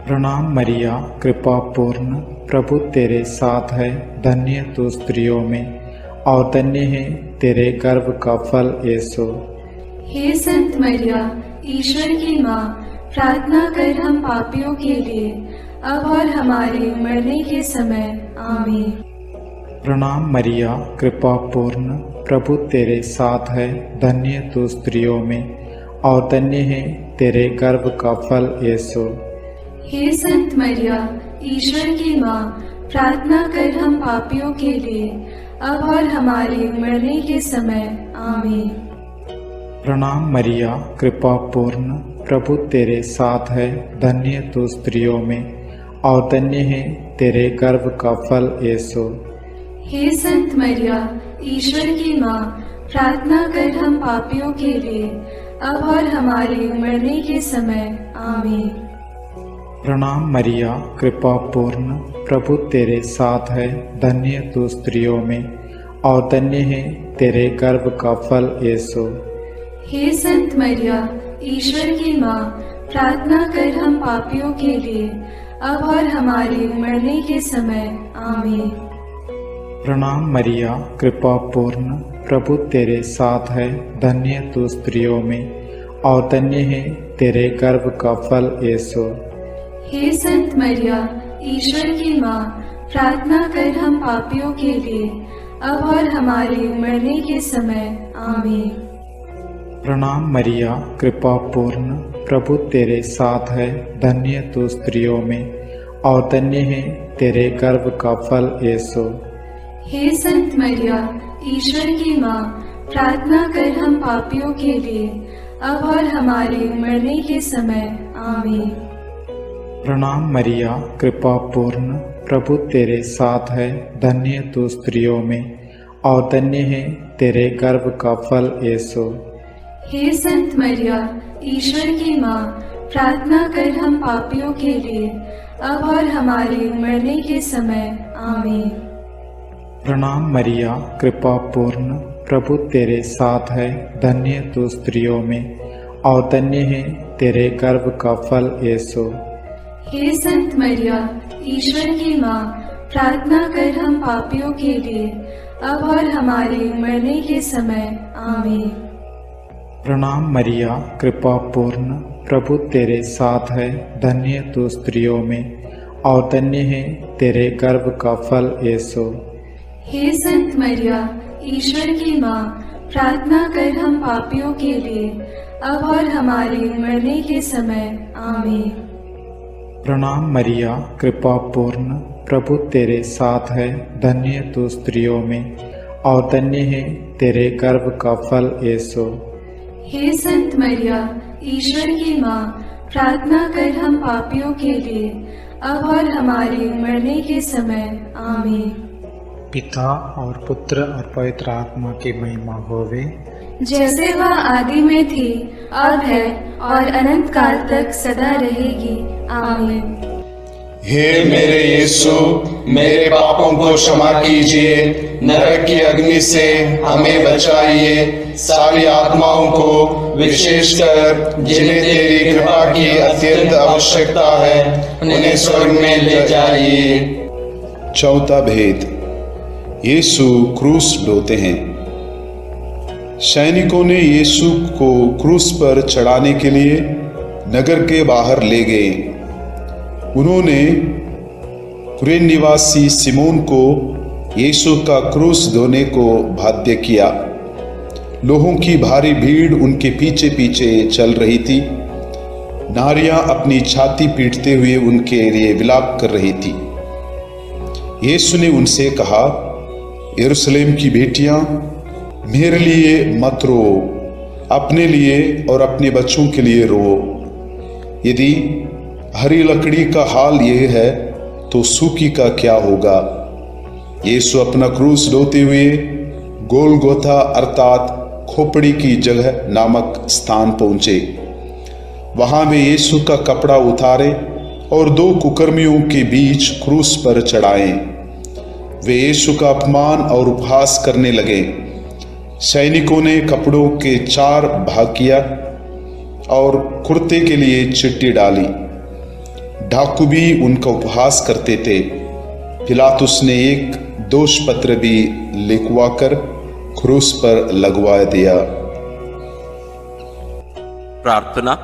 प्रणाम मरिया, कृपा पूर्ण, प्रभु तेरे साथ है, धन्य तू स्त्रियों में और धन्य है तेरे गर्भ का फल यीशु। हे संत मरिया, ईश्वर की माँ, प्रार्थना कर हम पापियों के लिए, अब और हमारे मरने के समय। आमीन। प्रणाम मरिया, कृपा पूर्ण, प्रभु तेरे साथ है, धन्य तू स्त्रियों में और धन्य है तेरे गर्भ का फल यीशु। हे संत मरिया, ईश्वर की माँ, प्रार्थना कर हम पापियों के लिए, अब और हमारे मरने के समय। आमीन। प्रणाम मरिया, कृपा पूर्ण, प्रभु तेरे साथ है, धन्य तू स्त्रियों में और धन्य है तेरे गर्भ का फल यीशु। हे संत मरिया, ईश्वर की माँ, प्रार्थना कर हम पापियों के लिए, अब और हमारे मरने के समय। आमीन। प्रणाम मरिया, कृपा पूर्ण, प्रभु तेरे साथ है, धन्य तू स्त्रियों में और धन्य है तेरे गर्भ का फल यीशु। हे संत मरिया, ईश्वर की माँ, प्रार्थना कर हम पापियों के लिए, अब और हमारे मरने के समय। आमीन। प्रणाम मरिया, कृपा पूर्ण, प्रभु तेरे साथ है, धन्य तू स्त्रियों में और धन्य है तेरे गर्भ का फल यीशु। हे संत मरिया, ईश्वर की माँ, प्रार्थना कर हम पापियों के लिए, अब और हमारे मरने के समय। आमीन। प्रणाम मरिया, कृपा पूर्ण, प्रभु तेरे साथ है, धन्य तू स्त्रियों में और धन्य है तेरे गर्भ का फल यीशु। हे संत मरिया, ईश्वर की माँ, प्रार्थना कर हम पापियों के लिए, अब और हमारे मरने के समय। आमीन। प्रणाम मरिया, कृपा पूर्ण, प्रभु तेरे साथ है, धन्य तू स्त्रियों में और धन्य है तेरे गर्भ का फल यीशु। हे संत मरिया, ईश्वर की माँ, प्रार्थना कर हम पापियों के लिए, अब और हमारे मरने के समय। आमीन। प्रणाम मरिया, कृपा पूर्ण, प्रभु तेरे साथ है, धन्य तू स्त्रियों में और धन्य है तेरे गर्भ का फल यीशु। हे संत मरिया, ईश्वर की माँ, प्रार्थना कर हम पापियों के लिए, अब और हमारे मरने के समय। आमीन। प्रणाम मरिया, कृपा पूर्ण, प्रभु तेरे साथ है, धन्य तू स्त्रियों में और धन्य है तेरे गर्भ का फल यीशु। हे संत मरिया, ईश्वर की माँ, प्रार्थना कर हम पापियों के लिए, अब और हमारे मरने के समय। आमीन। प्रणाम मरिया, कृपा पूर्ण, प्रभु तेरे साथ है, धन्य तू स्त्रियों में और धन्य है तेरे गर्भ का फल यीशु। हे संत मरिया, ईश्वर की माँ, प्रार्थना कर हम पापियों के लिए, अब और हमारे मरने के समय। आमीन। पिता और पुत्र और पवित्र आत्मा की महिमा होवे, जैसे वह आदि में थी, अब है और अनंत काल तक सदा रहेगी। आमीन। हे मेरे यीशु, मेरे पापों को क्षमा कीजिए, नरक की अग्नि से हमें बचाइए, सारी आत्माओं को विशेषकर जिन्हें तेरी कृपा की अत्यंत आवश्यकता है उन्हें स्वर्ग में ले जाइए। चौथा भेद, यीशु क्रूस ढोते हैं। सैनिकों ने यीशु को क्रूस पर चढ़ाने के लिए नगर के बाहर ले गए। उन्होंने कुरेन निवासी सिमोन को यीशु का क्रूस ढोने को बाध्य किया। लोगों की भारी भीड़ उनके पीछे पीछे चल रही थी। नारियां अपनी छाती पीटते हुए उनके लिए विलाप कर रही थी। यीशु ने उनसे कहा, यरूशलेम की बेटियां, मेरे लिए मत रो, अपने लिए और अपने बच्चों के लिए रो। यदि हरी लकड़ी का हाल यह है तो सूखी का क्या होगा। यीशु अपना क्रूस ढोते हुए गोलगोथा अर्थात खोपड़ी की जगह नामक स्थान पहुंचे। वहां वे यीशु का कपड़ा उतारे और दो कुकर्मियों के बीच क्रूस पर चढ़ाए। वे यीशु का अपमान और उपहास करने लगे। सैनिकों ने कपड़ों के 4 भाग किया और कुर्ते के लिए चिट्ठी डाली। डाकू भी उनका उपहास करते थे। पिलातुस ने एक दोष पत्र भी लिखवाकर क्रूस पर लगवा दिया। प्रार्थना।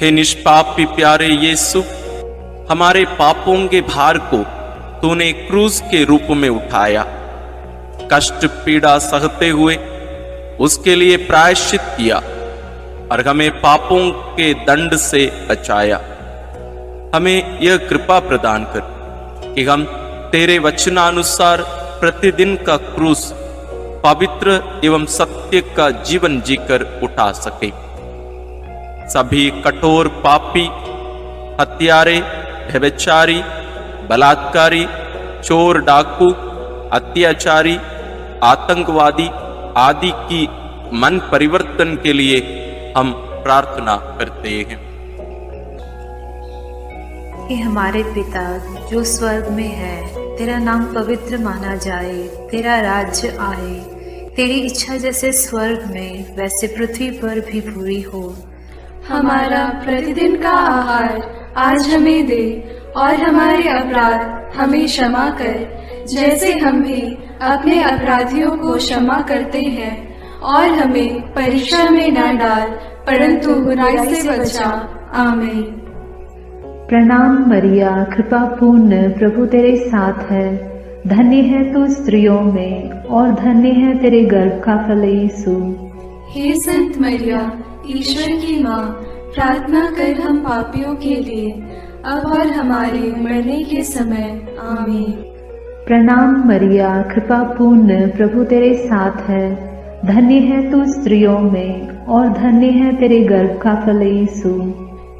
हे निष्पापी प्यारे यीशु, हमारे पापों के भार को तूने क्रूस के रूप में उठाया। कष्ट पीड़ा सहते हुए उसके लिए प्रायश्चित किया और हमें पापों के दंड से बचाया। हमें यह कृपा प्रदान कर कि हम तेरे वचनानुसार प्रतिदिन का क्रूस पवित्र एवं सत्य का जीवन जीकर उठा सके। सभी कठोर पापी, हत्यारे, व्यभिचारी, बलात्कारी, चोर, डाकू, अत्याचारी, आतंकवादी आदि की मन परिवर्तन के लिए हम प्रार्थना करते हैं। कि हमारे पिता जो स्वर्ग में है, तेरा नाम पवित्र माना जाए, तेरा राज्य आए, तेरी इच्छा जैसे स्वर्ग में वैसे पृथ्वी पर भी पूरी हो। हमारा प्रतिदिन का आहार आज हमें दे और हमारे अपराध हमें क्षमा कर, जैसे हम भी अपने अपराधियों को क्षमा करते हैं, और हमें परीक्षा में न डाल परंतु बुराई से बचा। आमीन। प्रणाम मरिया, कृपा पूर्ण, प्रभु तेरे साथ है, धन्य है तू स्त्रियों में और धन्य है तेरे गर्भ का फल यीशु। हे संत मरिया, ईश्वर की माँ, प्रार्थना कर हम पापियों के लिए, अब और हमारे मरने के समय। आमीन। प्रणाम मरिया, कृपा पूर्ण, प्रभु तेरे साथ है, धन्य है तू स्त्रियों में और धन्य है तेरे गर्भ का फल यीशु।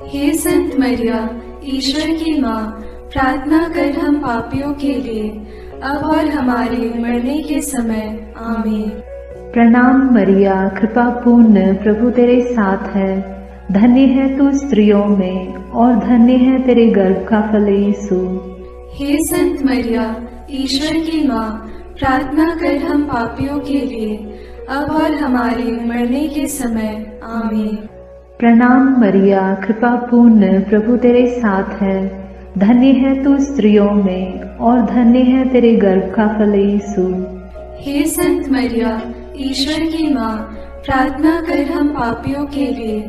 हे संत मरिया, ईश्वर की माँ, प्रार्थना कर हम पापियों के लिए, अब और हमारे मरने के समय। आमीन। प्रणाम मरिया, कृपा पूर्ण, प्रभु तेरे साथ है, धन्य है तू स्त्रियों में और धन्य है तेरे गर्भ का फल यीशु। हे संत मरिया, ईश्वर की माँ, प्रार्थना कर हम पापियों के लिए, अब और हमारे मरने के समय। आमीन। प्रणाम मरिया, कृपा पूर्ण, प्रभु तेरे साथ है। धन्य है तू स्त्रियों में और धन्य है तेरे गर्भ का फल यीशु। हे संत मरिया, ईश्वर की माँ, प्रार्थना कर हम पापियों के लिए,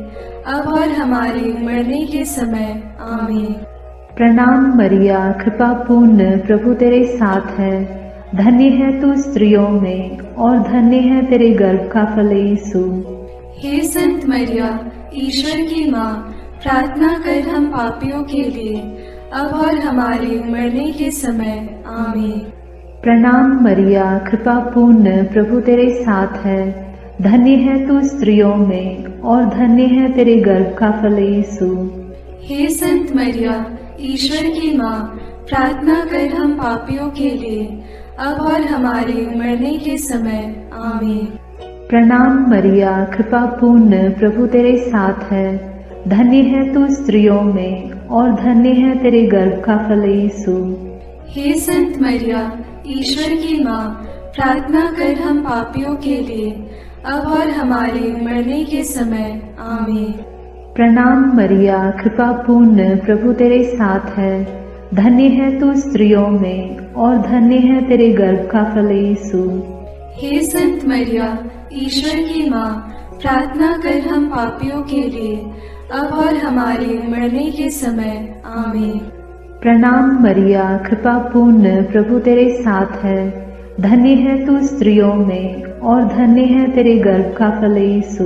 अब और हमारे मरने के समय। आमीन। प्रणाम मरिया, कृपा पूर्ण, प्रभु तेरे साथ है। धन्य है तू स्त्रियों में और धन्य है तेरे गर्भ का फल यीशु। हे संत मरिया, ईश्वर की माँ, प्रार्थना कर हम पापियों के लिए, अब और हमारे मरने के समय। आमीन। प्रणाम मरिया, कृपा पूर्ण, प्रभु तेरे साथ है। धन्य है तू स्त्रियों में और धन्य है तेरे गर्भ का फल यीशु। हे संत मरिया, ईश्वर की माँ, प्रार्थना कर हम पापियों के लिए, अब और हमारे मरने के समय। आमीन। प्रणाम मरिया, कृपा पूर्ण, प्रभु तेरे साथ है। धन्य है तू स्त्रियों में और धन्य है तेरे गर्भ का फल यीशु। हे संत मरिया, ईश्वर की माँ, प्रार्थना कर हम पापियों के लिए, अब और हमारे मरने के समय। आमीन। प्रणाम मरिया, कृपा पूर्ण, प्रभु तेरे साथ है। धन्य है तू स्त्रियों में और धन्य है तेरे गर्भ का फल यीशु। हे संत मरिया, ईश्वर की माँ, प्रार्थना कर हम पापियों के लिए, अब और हमारे मरने के समय। आमीन। प्रणाम मरिया, कृपा पूर्ण, प्रभु तेरे साथ है। धन्य है तू स्त्रियों में और धन्य है तेरे गर्भ का फल यीशु।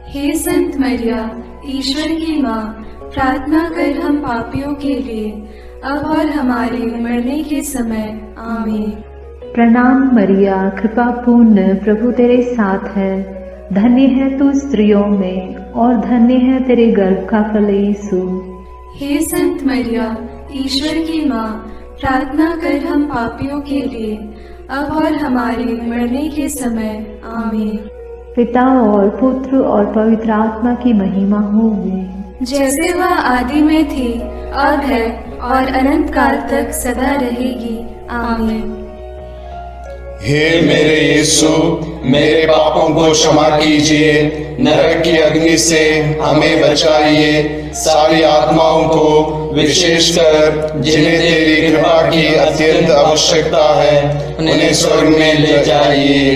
हे संत मरिया, ईश्वर की माँ, प्रार्थना कर हम पापियों के लिए, अब और हमारे मरने के समय। आमीन। प्रणाम मरिया, कृपा पूर्ण, प्रभु तेरे साथ है। धन्य है तू स्त्रियों में और धन्य है तेरे गर्भ का फल यीशु। हे संत मरिया, ईश्वर की माँ, प्रार्थना कर हम पापियों के लिए, अब और हमारे मरने के समय। आमीन। पिता और पुत्र और पवित्र आत्मा की महिमा होगी, जैसे वह आदि में थी और है और अनंत काल तक सदा रहेगी। आमीन। हे मेरे यीशु, मेरे पापों को क्षमा कीजिए, नरक की अग्नि से हमें बचाइए, सारी आत्माओं को विशेषकर जिन्हें तेरी कृपा की अत्यंत आवश्यकता है उन्हें स्वर्ग में ले जाइए।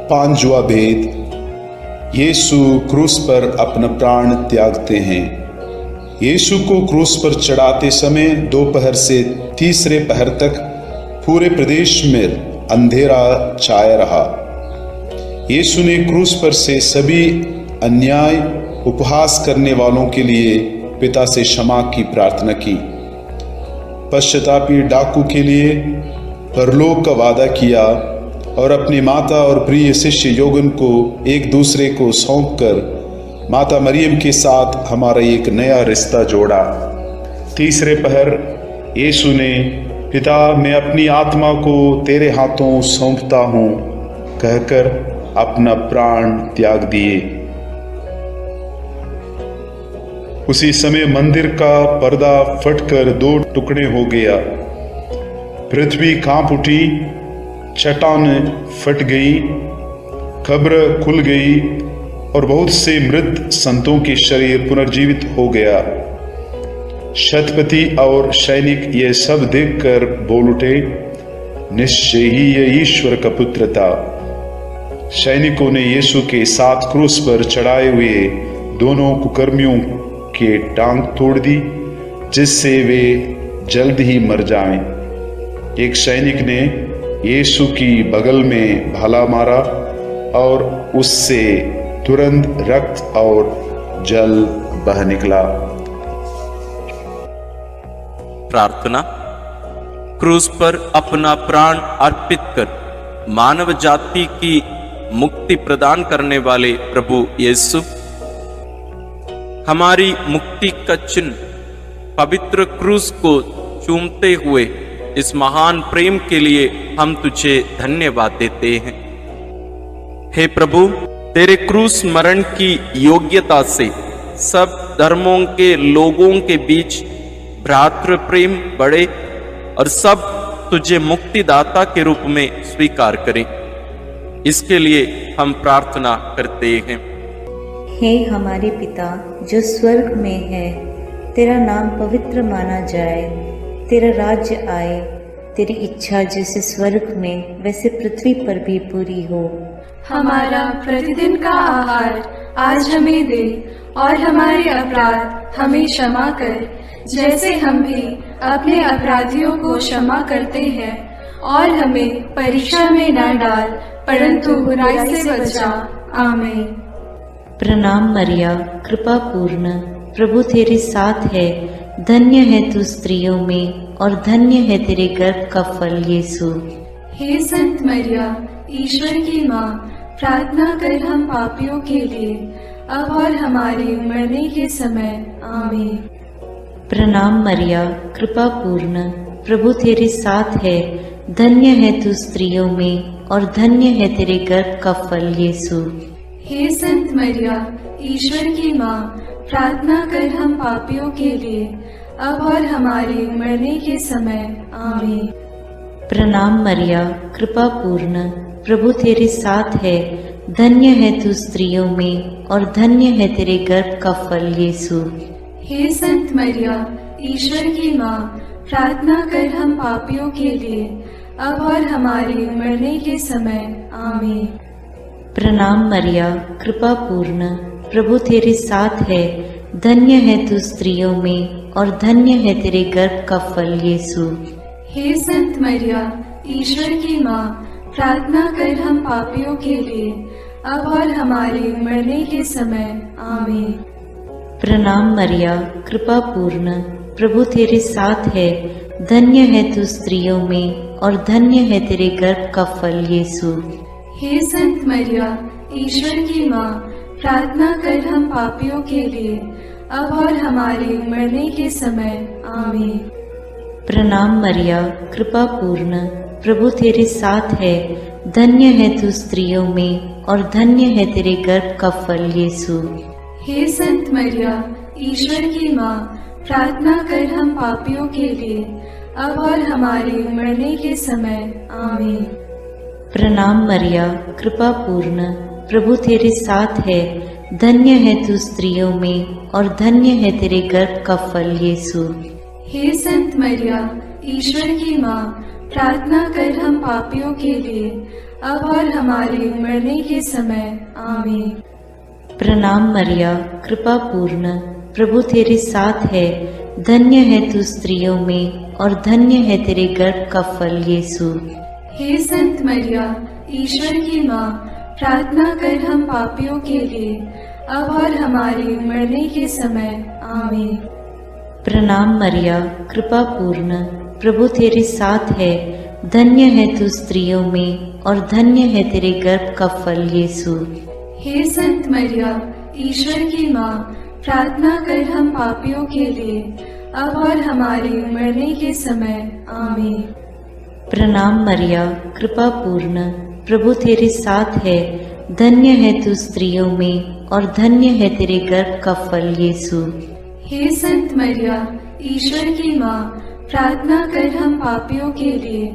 पांचवा भेद, यीशु क्रूस पर अपना प्राण त्यागते हैं। यीशु को क्रूस पर चढ़ाते समय दोपहर से तीसरे पहर तक पूरे प्रदेश में अंधेरा छाया रहा। यीशु ने क्रूस पर से सभी अन्याय उपहास करने वालों के लिए पिता से क्षमा की प्रार्थना की। पश्चातापी डाकू के लिए परलोक का वादा किया और अपनी माता और प्रिय शिष्य योगन को एक दूसरे को सौंपकर माता मरियम के साथ हमारा एक नया रिश्ता जोड़ा। तीसरे पहर यीशु ने पिता, मैं अपनी आत्मा को तेरे हाथों सौंपता हूँ कहकर अपना प्राण त्याग दिए। उसी समय मंदिर का पर्दा फटकर दो टुकड़े हो गया। पृथ्वी कांप उठी, चट्टान फट गई, कब्र खुल गई और बहुत से मृत संतों के शरीर पुनर्जीवित हो गया। शतपति और सैनिक ये सब देखकर बोल उठे, निश्चय ही यह ईश्वर का पुत्र था। सैनिकों ने यीशु के साथ क्रूस पर चढ़ाए हुए दोनों कुकर्मियों के टांग तोड़ दी, जिससे वे जल्द ही मर जाएं। एक सैनिक ने यीशु की बगल में भाला मारा और उससे तुरंत रक्त और जल बह निकला। प्रार्थना। क्रूस पर अपना प्राण अर्पित कर मानव जाति की मुक्ति प्रदान करने वाले प्रभु यीशु, हमारी मुक्ति का चिन्ह पवित्र क्रूस को चूमते हुए इस महान प्रेम के लिए हम तुझे धन्यवाद देते हैं। हे प्रभु, तेरे क्रूस मरण की योग्यता से सब धर्मों के लोगों के बीच भ्रातृ प्रेम बढ़े और सब तुझे मुक्तिदाता के रूप में स्वीकार करें। इसके लिए हम प्रार्थना करते हैं। हे हमारे पिता जो स्वर्ग में है, तेरा नाम पवित्र माना जाए, तेरा राज्य आए, तेरी इच्छा जैसे स्वर्ग में वैसे पृथ्वी पर भी पूरी हो। हमारा प्रतिदिन का आहार आज हमें दे, और हमारे अपराध हमें क्षमा कर, जैसे हम भी अपने अपराधियों को क्षमा करते हैं, और हमें परीक्षा में न डाल, परंतु बुराई से बचा। आमीन। प्रणाम मरिया, कृपा पूर्ण, प्रभु तेरे साथ है, धन्य है तू स्त्रियों में और धन्य है तेरे गर्भ का फल यीशु। हे संत मरिया, ईश्वर की माँ, प्रार्थना कर हम पापियों के लिए, अब और हमारे मरने के समय। आमीन। प्रणाम मरिया, कृपा पूर्ण, प्रभु तेरे साथ है, धन्य है तू स्त्रियों में और धन्य है तेरे गर्भ का फल यीशु। हे संत मरिया, ईश्वर की माँ, प्रार्थना कर हम पापियों के लिए, अब और हमारे मरने के समय। आमीन। प्रणाम मरिया, कृपा पूर्ण, प्रभु तेरे साथ है, धन्य है तू स्त्रियों में और धन्य है तेरे गर्भ का फल यीशु। हे संत मरिया, ईश्वर की माँ, प्रार्थना कर हम पापियों के लिए, अब और हमारे मरने के समय। आमीन। प्रणाम मरिया, कृपा पूर्ण, प्रभु तेरे साथ है, धन्य है तू स्त्रियों में और धन्य है तेरे गर्भ का फल यीशु। हे संत मरिया, ईश्वर की माँ, प्रार्थना कर हम पापियों के लिए, अब और हमारे मरने के समय। आमीन। प्रणाम मरिया, कृपा पूर्ण, प्रभु तेरे साथ है, धन्य है तू स्त्रियों में और धन्य है तेरे गर्भ का फल यीशु। हे संत मरिया, ईश्वर की माँ, प्रार्थना कर हम पापियों के लिए, अब और हमारे मरने के समय। आमीन। प्रणाम मरिया, कृपा पूर्ण, प्रभु तेरे साथ है, धन्य है तू स्त्रियों में और धन्य है तेरे गर्भ का फल यीशु। हे संत मरिया, ईश्वर की माँ, प्रार्थना कर हम पापियों के लिए, अब और हमारे मरने के समय। आमीन। प्रणाम मरिया, कृपा पूर्ण, प्रभु तेरे साथ है, धन्य है तू स्त्रियों में और धन्य है तेरे गर्भ का फल यीशु। हे संत मरिया, ईश्वर की माँ, प्रार्थना कर हम पापियों के लिए, अब और हमारे मरने के समय। आमीन। प्रणाम मरिया, कृपा पूर्ण, प्रभु तेरे साथ है, धन्य है तू स्त्रियों में और धन्य है तेरे गर्भ का फल यीशु। हे संत मरिया, ईश्वर की माँ, प्रार्थना कर हम पापियों के लिए, अब और हमारे मरने के समय। आमीन। प्रणाम मरिया, कृपा पूर्ण, प्रभु तेरे साथ है, धन्य है तू स्त्रियों में और धन्य है तेरे गर्भ का फल यीशु। हे संत मरिया, ईश्वर की माँ, प्रार्थना कर हम पापियों के लिए, अब और हमारे मरने के समय। आमीन। प्रणाम मरिया, कृपा पूर्ण, प्रभु तेरे साथ है, धन्य है तू स्त्रियों में और धन्य है तेरे गर्भ का फल यीशु। हे संत मरिया, ईश्वर की माँ, प्रार्थना कर हम पापियों के लिए,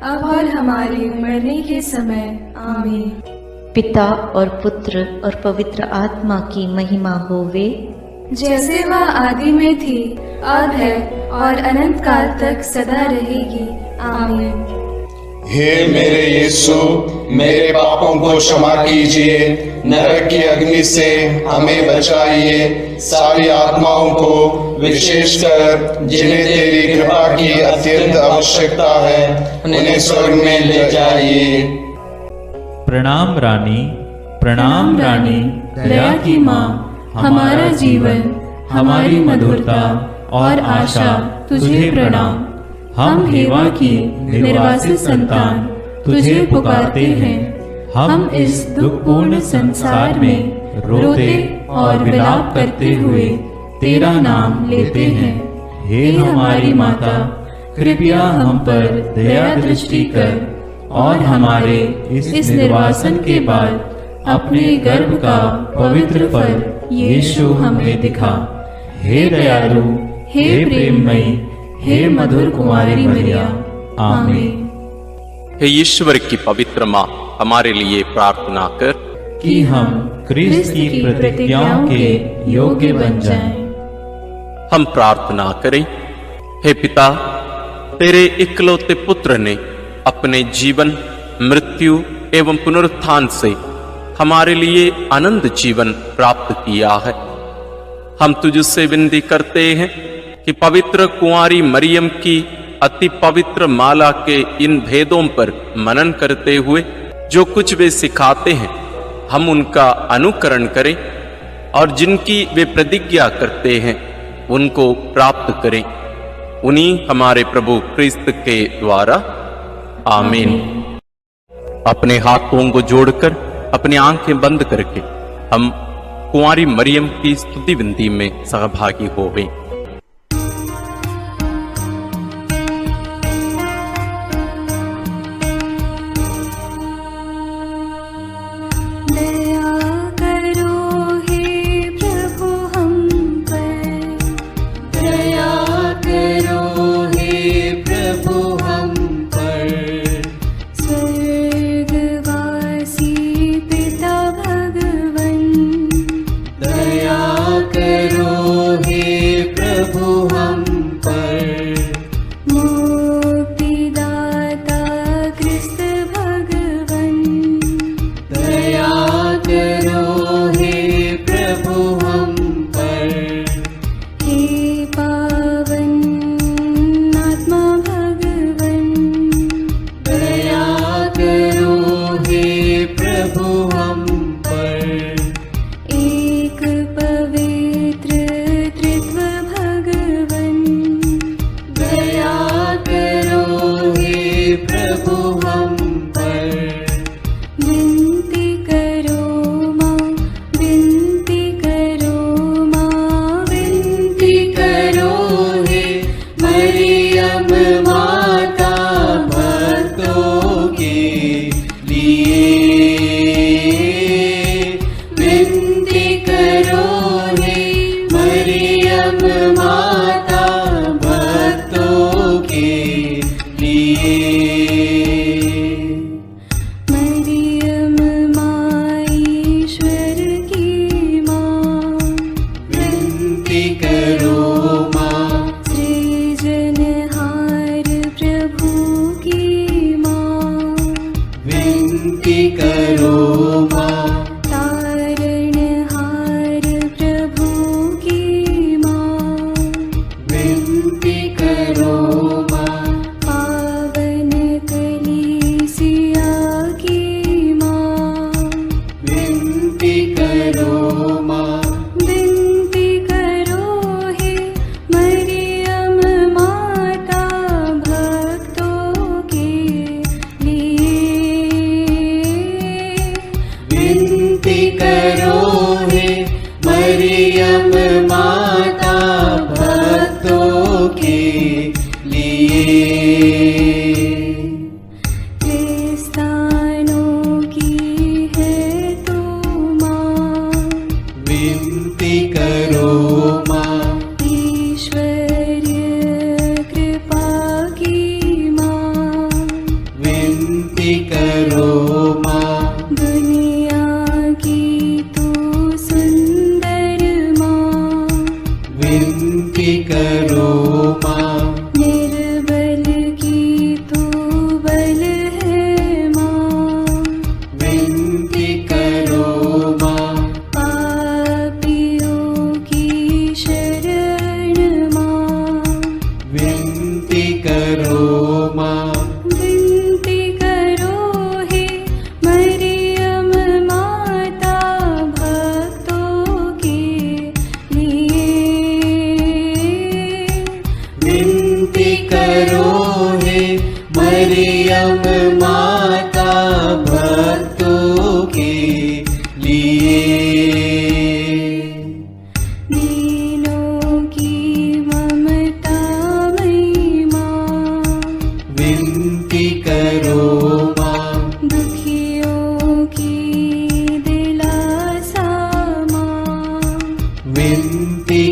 अब और हमारे मरने के समय। आमीन। पिता और पुत्र और पवित्र आत्मा की महिमा होवे, जैसे वह आदि में थी, अब है और अनंत काल तक सदा रहेगी। आमीन। हे मेरे यीशु, मेरे पापों को क्षमा कीजिए, नरक की अग्नि से हमें बचाइए, सारी आत्माओं को विशेषकर जिन्हें तेरी कृपा की अत्यंत आवश्यकता है उन्हें स्वर्ग में ले जाइए। प्रणाम रानी, प्रणाम रानी, दया की माँ, हमारा जीवन, हमारी मधुरता और आशा तुझे प्रणाम। हम हेवा की निर्वासित संतान तुझे पुकारते हैं। हम इस दुखपूर्ण संसार में रोते और विलाप करते हुए तेरा नाम लेते हैं। हे हमारी माता, कृपया हम पर दया दृष्टि कर और हमारे इस निर्वासन के बाद अपने गर्भ का पवित्र फल यीशु हमें दिखा। हे दयालु, हे प्रेममयी, हे मधुर कुमारी मरिया, आमीन। हे ईश्वर की पवित्र माँ, हमारे लिए प्रार्थना कर कि हम क्रिस्त की प्रतिज्ञाओं के योग्य बन जाएं। हम प्रार्थना करें। हे पिता, तेरे इकलौते पुत्र ने अपने जीवन, मृत्यु एवं पुनरुत्थान से हमारे लिए आनंद जीवन प्राप्त किया है। हम तुझसे विनती करते हैं कि पवित्र कुंवारी मरियम की अति पवित्र माला के इन भेदों पर मनन करते हुए जो कुछ वे सिखाते हैं, हम उनका अनुकरण करें और जिनकी वे प्रतिज्ञा करते हैं उनको प्राप्त करें। उन्हीं हमारे प्रभु क्रिस्त के द्वारा। आमीन। अपने हाथों को जोड़कर अपनी आंखें बंद करके हम कुंवारी मरियम की स्तुति विनती में सहभागी होवें।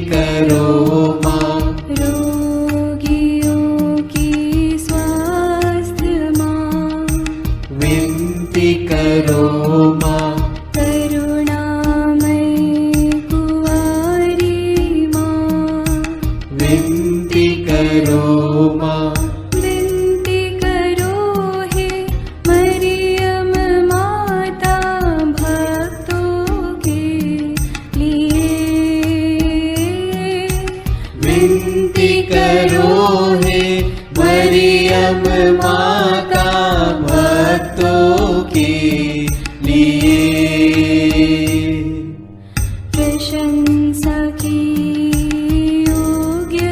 करो माँ, रोगियों की स्वास्थ्य विनती करो माँ, विनती करो हे मरियम माता भक्तों के लिए। विनती करो हे मरियम माता भक्तों के लिए। प्रशंसा की योग्य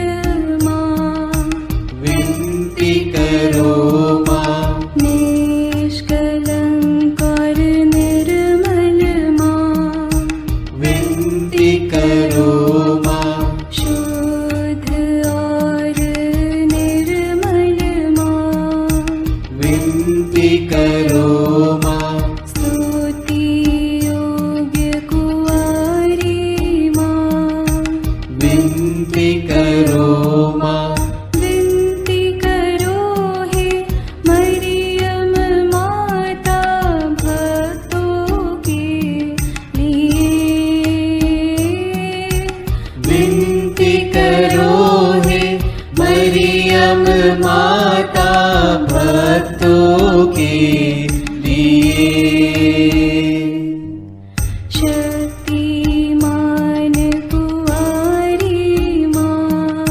माँ, विनती करो माँ, निष्कलंक और निर्मल माँ, विनती करो माँ, शुद्ध और निर्मल माँ, विनती करो माँ, स्तुति योग्य कुंवारी माँ, विनती करो माँ, विनती करो हे मरियम माता भक्तों के लिए। विनती करो हे मरियम माता भक्तों के लिए। शक्तिमान कुंवारी माँ,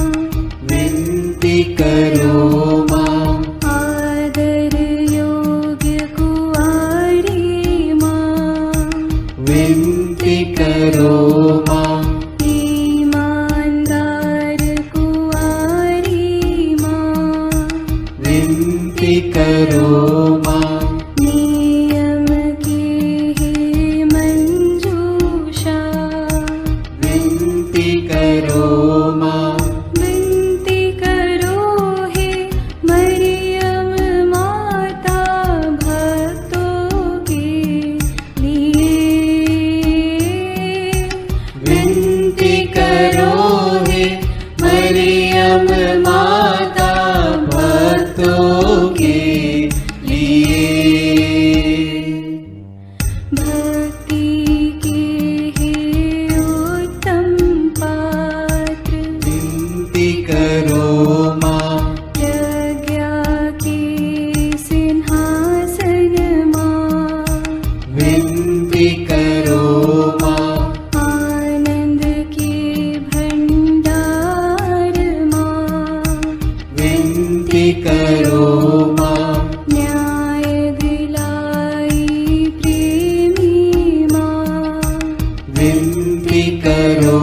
विनती करो माँ, आदर योग्य कुंवारी माँ, विनती करो माँ, ईमानदार कुंवारी माँ, विनती करो माँ, नियम की हे मंजूषा, विनती करो माँ, विनती करो हे मरियम माता भक्तों के लिए। विनती करो हे मरियम माता भक्तों के लिए। भक्ति के हे उत्तम पात्र, विनती करो माँ, प्रज्ञा के सिंहासन माँ, विनती करो माँ, आनंद के भंडार माँ, विनती करो माँ, न्याय दिलाई प्रेमी माँ, विनती करो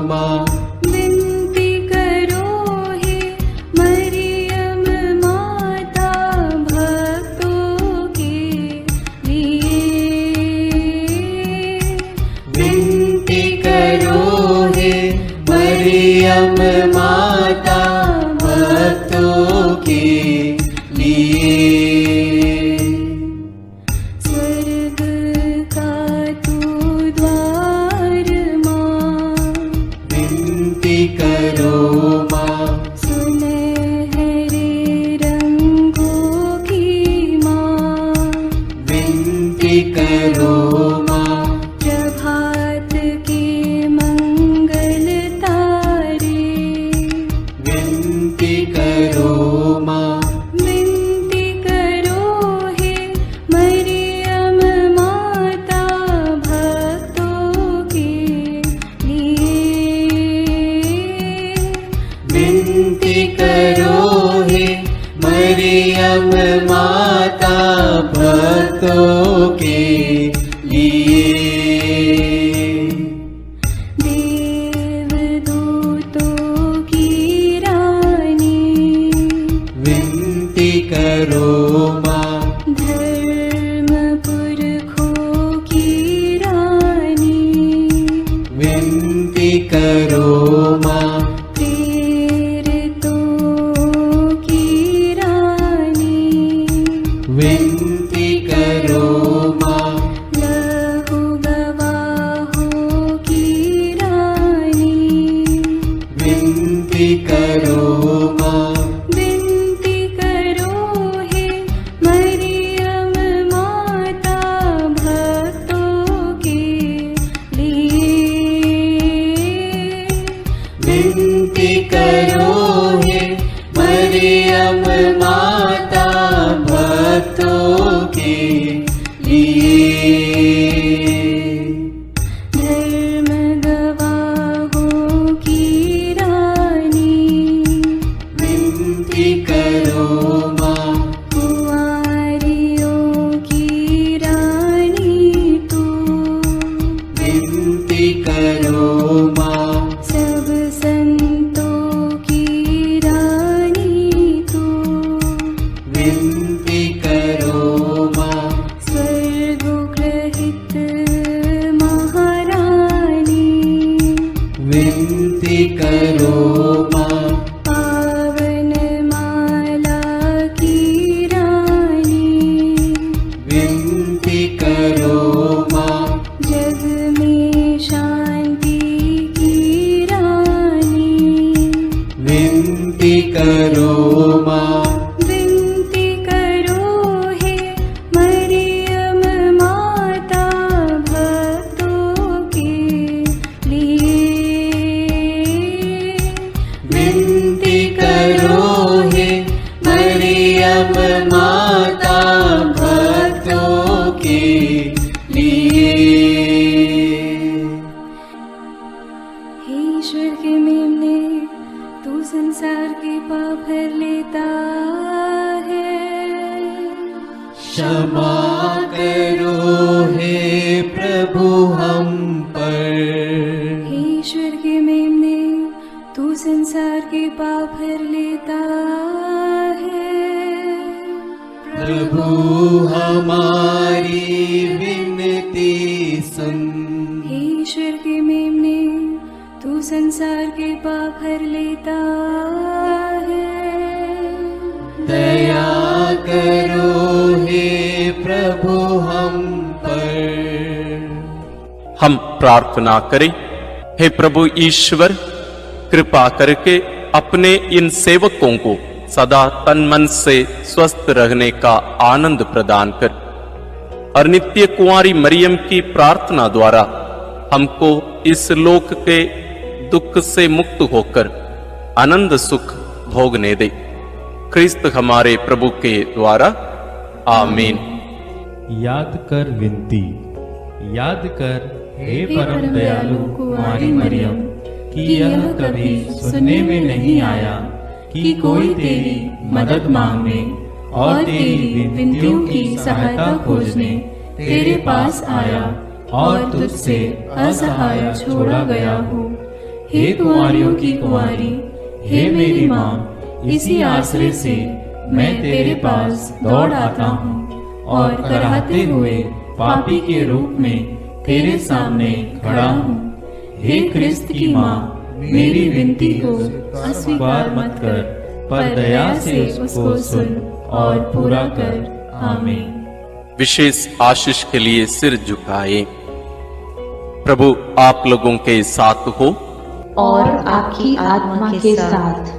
माँ, विनती करो हे मरियम माता भक्तों के लिए। विनती करो हे मरियम माता भक्तों के लिए। स्वर्ग का तू द्वार माँ, विनती करो माँ, सुनहरे रंगों की माँ, विनती करो माँ, प्रभात के मंगल तारे, विनती करो माँ, विनती करो हे मरियम माता भक्तों के लिए। विनती करो हे मरियम माता भक्तों के लिए। देवदूतों की रानी, विनती करो माँ, धर्म पुरखों की रानी, विनती करो माँ, प्रेरितों की रानी, विनती करो माँ, लहू गवाहों की रानी, विनती करो माँ, विनती करो हे मरियम माता भक्तों के लिए। विनती करो माँ, पावन माला की रानी, विनती करो माँ, जग में शांति की रानी, विनती करो माँ, विनती करो हे मरियम माता भक्तों के लिए, विनती करो हे मरियम माता भक्तों के लिए। हे ईश्वर के मेमने, तू संसार के पाप हर लेता है, क्षमा करो हे प्रभु हम पर। हे ईश्वर के मेमने, तू संसार के पाप हर लेता है, प्रभु हमारी विनती सुन। हे ईश्वर के मेमने, तू संसार के पाप हर लेता है, दया करो हे प्रभु हम पर। हम प्रार्थना करें। हे प्रभु ईश्वर, कृपा करके अपने इन सेवकों को सदा तन मन से स्वस्थ रहने का आनंद प्रदान कर और नित्य कुंवारी मरियम की प्रार्थना द्वारा हमको इस लोक के दुख से मुक्त होकर आनंद सुख भोगने दे। क्रिस्त हमारे प्रभु के द्वारा, आमीन। याद कर विनती, याद कर हे परम दयालु कुंवारी मरियम, कि यह कभी सुनने में नहीं आया कि कोई तेरी मदद मांगने और तेरी विनतियों की सहायता खोजने तेरे पास आया और तुझसे असहाय छोड़ा गया हो। हे कुंवारियों की कुंवारी, हे मेरी माँ, इसी आश्रय से मैं तेरे पास दौड़ आता हूँ और कराहते हुए पापी के रूप में तेरे सामने खड़ा हूँ। हे क्रिस्त की माँ, मेरी विनती को अस्वीकार मत कर, पर दया से उसको सुन और पूरा कर। आमीन। विशेष आशीष के लिए सिर झुकाए। प्रभु आप लोगों के साथ हो और आपकी आत्मा के साथ।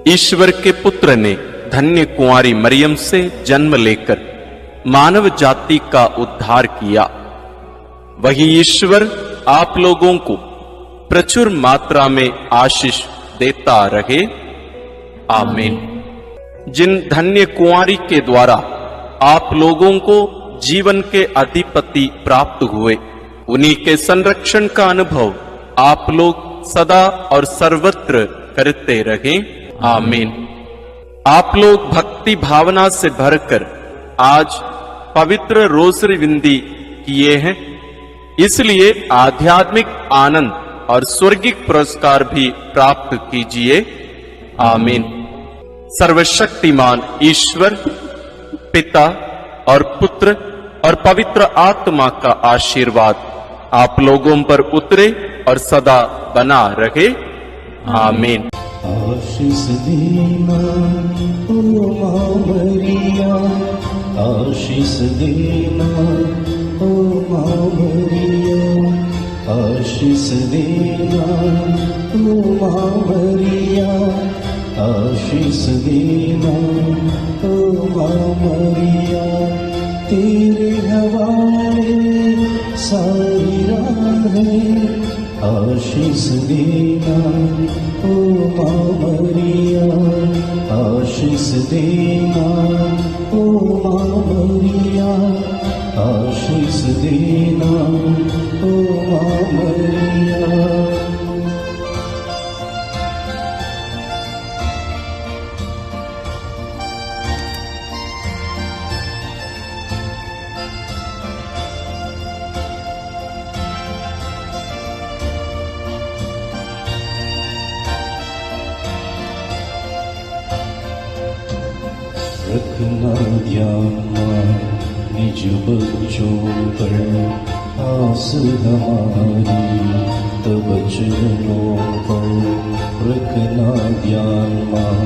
ईश्वर के पुत्र ने धन्य कुंवारी मरियम से जन्म लेकर मानव जाति का उद्धार किया। वही ईश्वर आप लोगों को प्रचुर मात्रा में आशीष देता रहे। आमीन। जिन धन्य कुंवारी के द्वारा आप लोगों को जीवन के अधिपति प्राप्त हुए, उन्हीं के संरक्षण का अनुभव आप लोग सदा और सर्वत्र करते रहें। आमीन। आप लोग भक्ति भावना से भरकर आज पवित्र रोसरी विनती किए हैं, इसलिए आध्यात्मिक आनंद और स्वर्गिक पुरस्कार भी प्राप्त कीजिए। आमीन। सर्वशक्तिमान ईश्वर पिता और पुत्र और पवित्र आत्मा का आशीर्वाद आप लोगों पर उतरे और सदा बना रहे। आमीन। आशीष देना ओ माँ मरिया, आशीष देना ओ माँ मरिया, आशीष देना ओ माँ मरिया, आशीष देना ओ माँ मरिया। तेरे हवाले सारी राहें, आशीष देना ओ माँ मरिया, आशीष देना ओ माँ मरिया, आशीष देना ओ माँ मरिया। रखना ध्यान निज बच्चों पर आस हमारी, तब चरणों पर रख रखना ध्यान माँ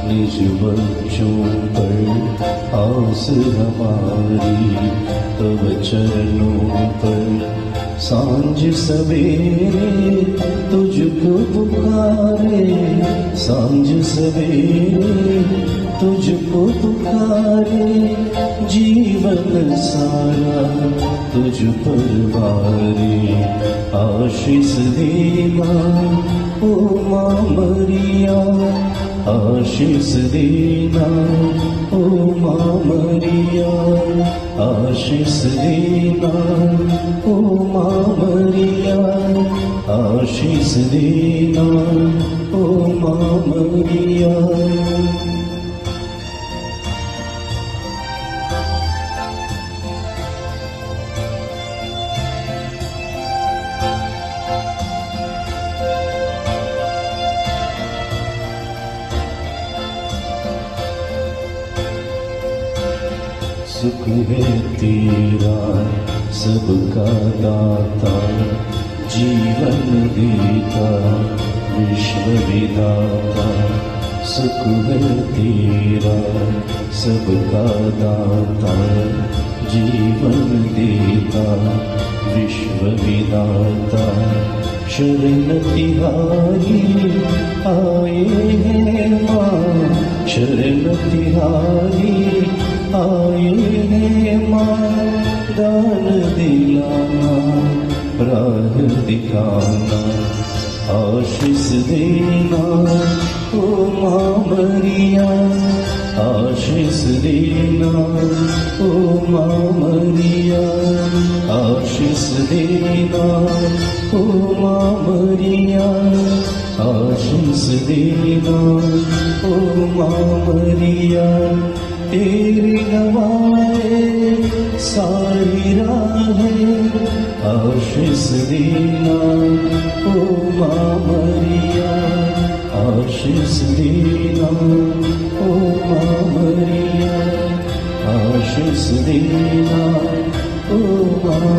निज बच्चों पर आस हमारी, तब चरणों पर सांझ सवेरे तुझको पुकारे, सांझ सवेरे तुझको पुकारे, जीवन सारा तुझ पर वारे। आशीष देना ओ माँ मरिया, आशीष देना ओ माँ मरिया, आशीष देना ओ माँ मरिया, आशीष देना ओ माँ मरिया। सुख है तेरा सबका दाता, जीवन देता विश्व विधाता। सुख है तेरा सबका दाता, जीवन देता विश्व विधाता। शरण तिहारी आए हैं माँ, शरण तिहारी आए हैं माँ, दान दिलाना राह दिखाना। आशीष देना ओ माँ मरिया, आशीष देना ओ माँ मरिया, आशीष देना ओ माँ मरिया, आशीष देना ओ माँ मरिया। तेरी नवाए सारी राहें, आशीष देना ओ माँ मरिया, आशीष देना ओ माँ मरिया, आशीष देना ओ माँ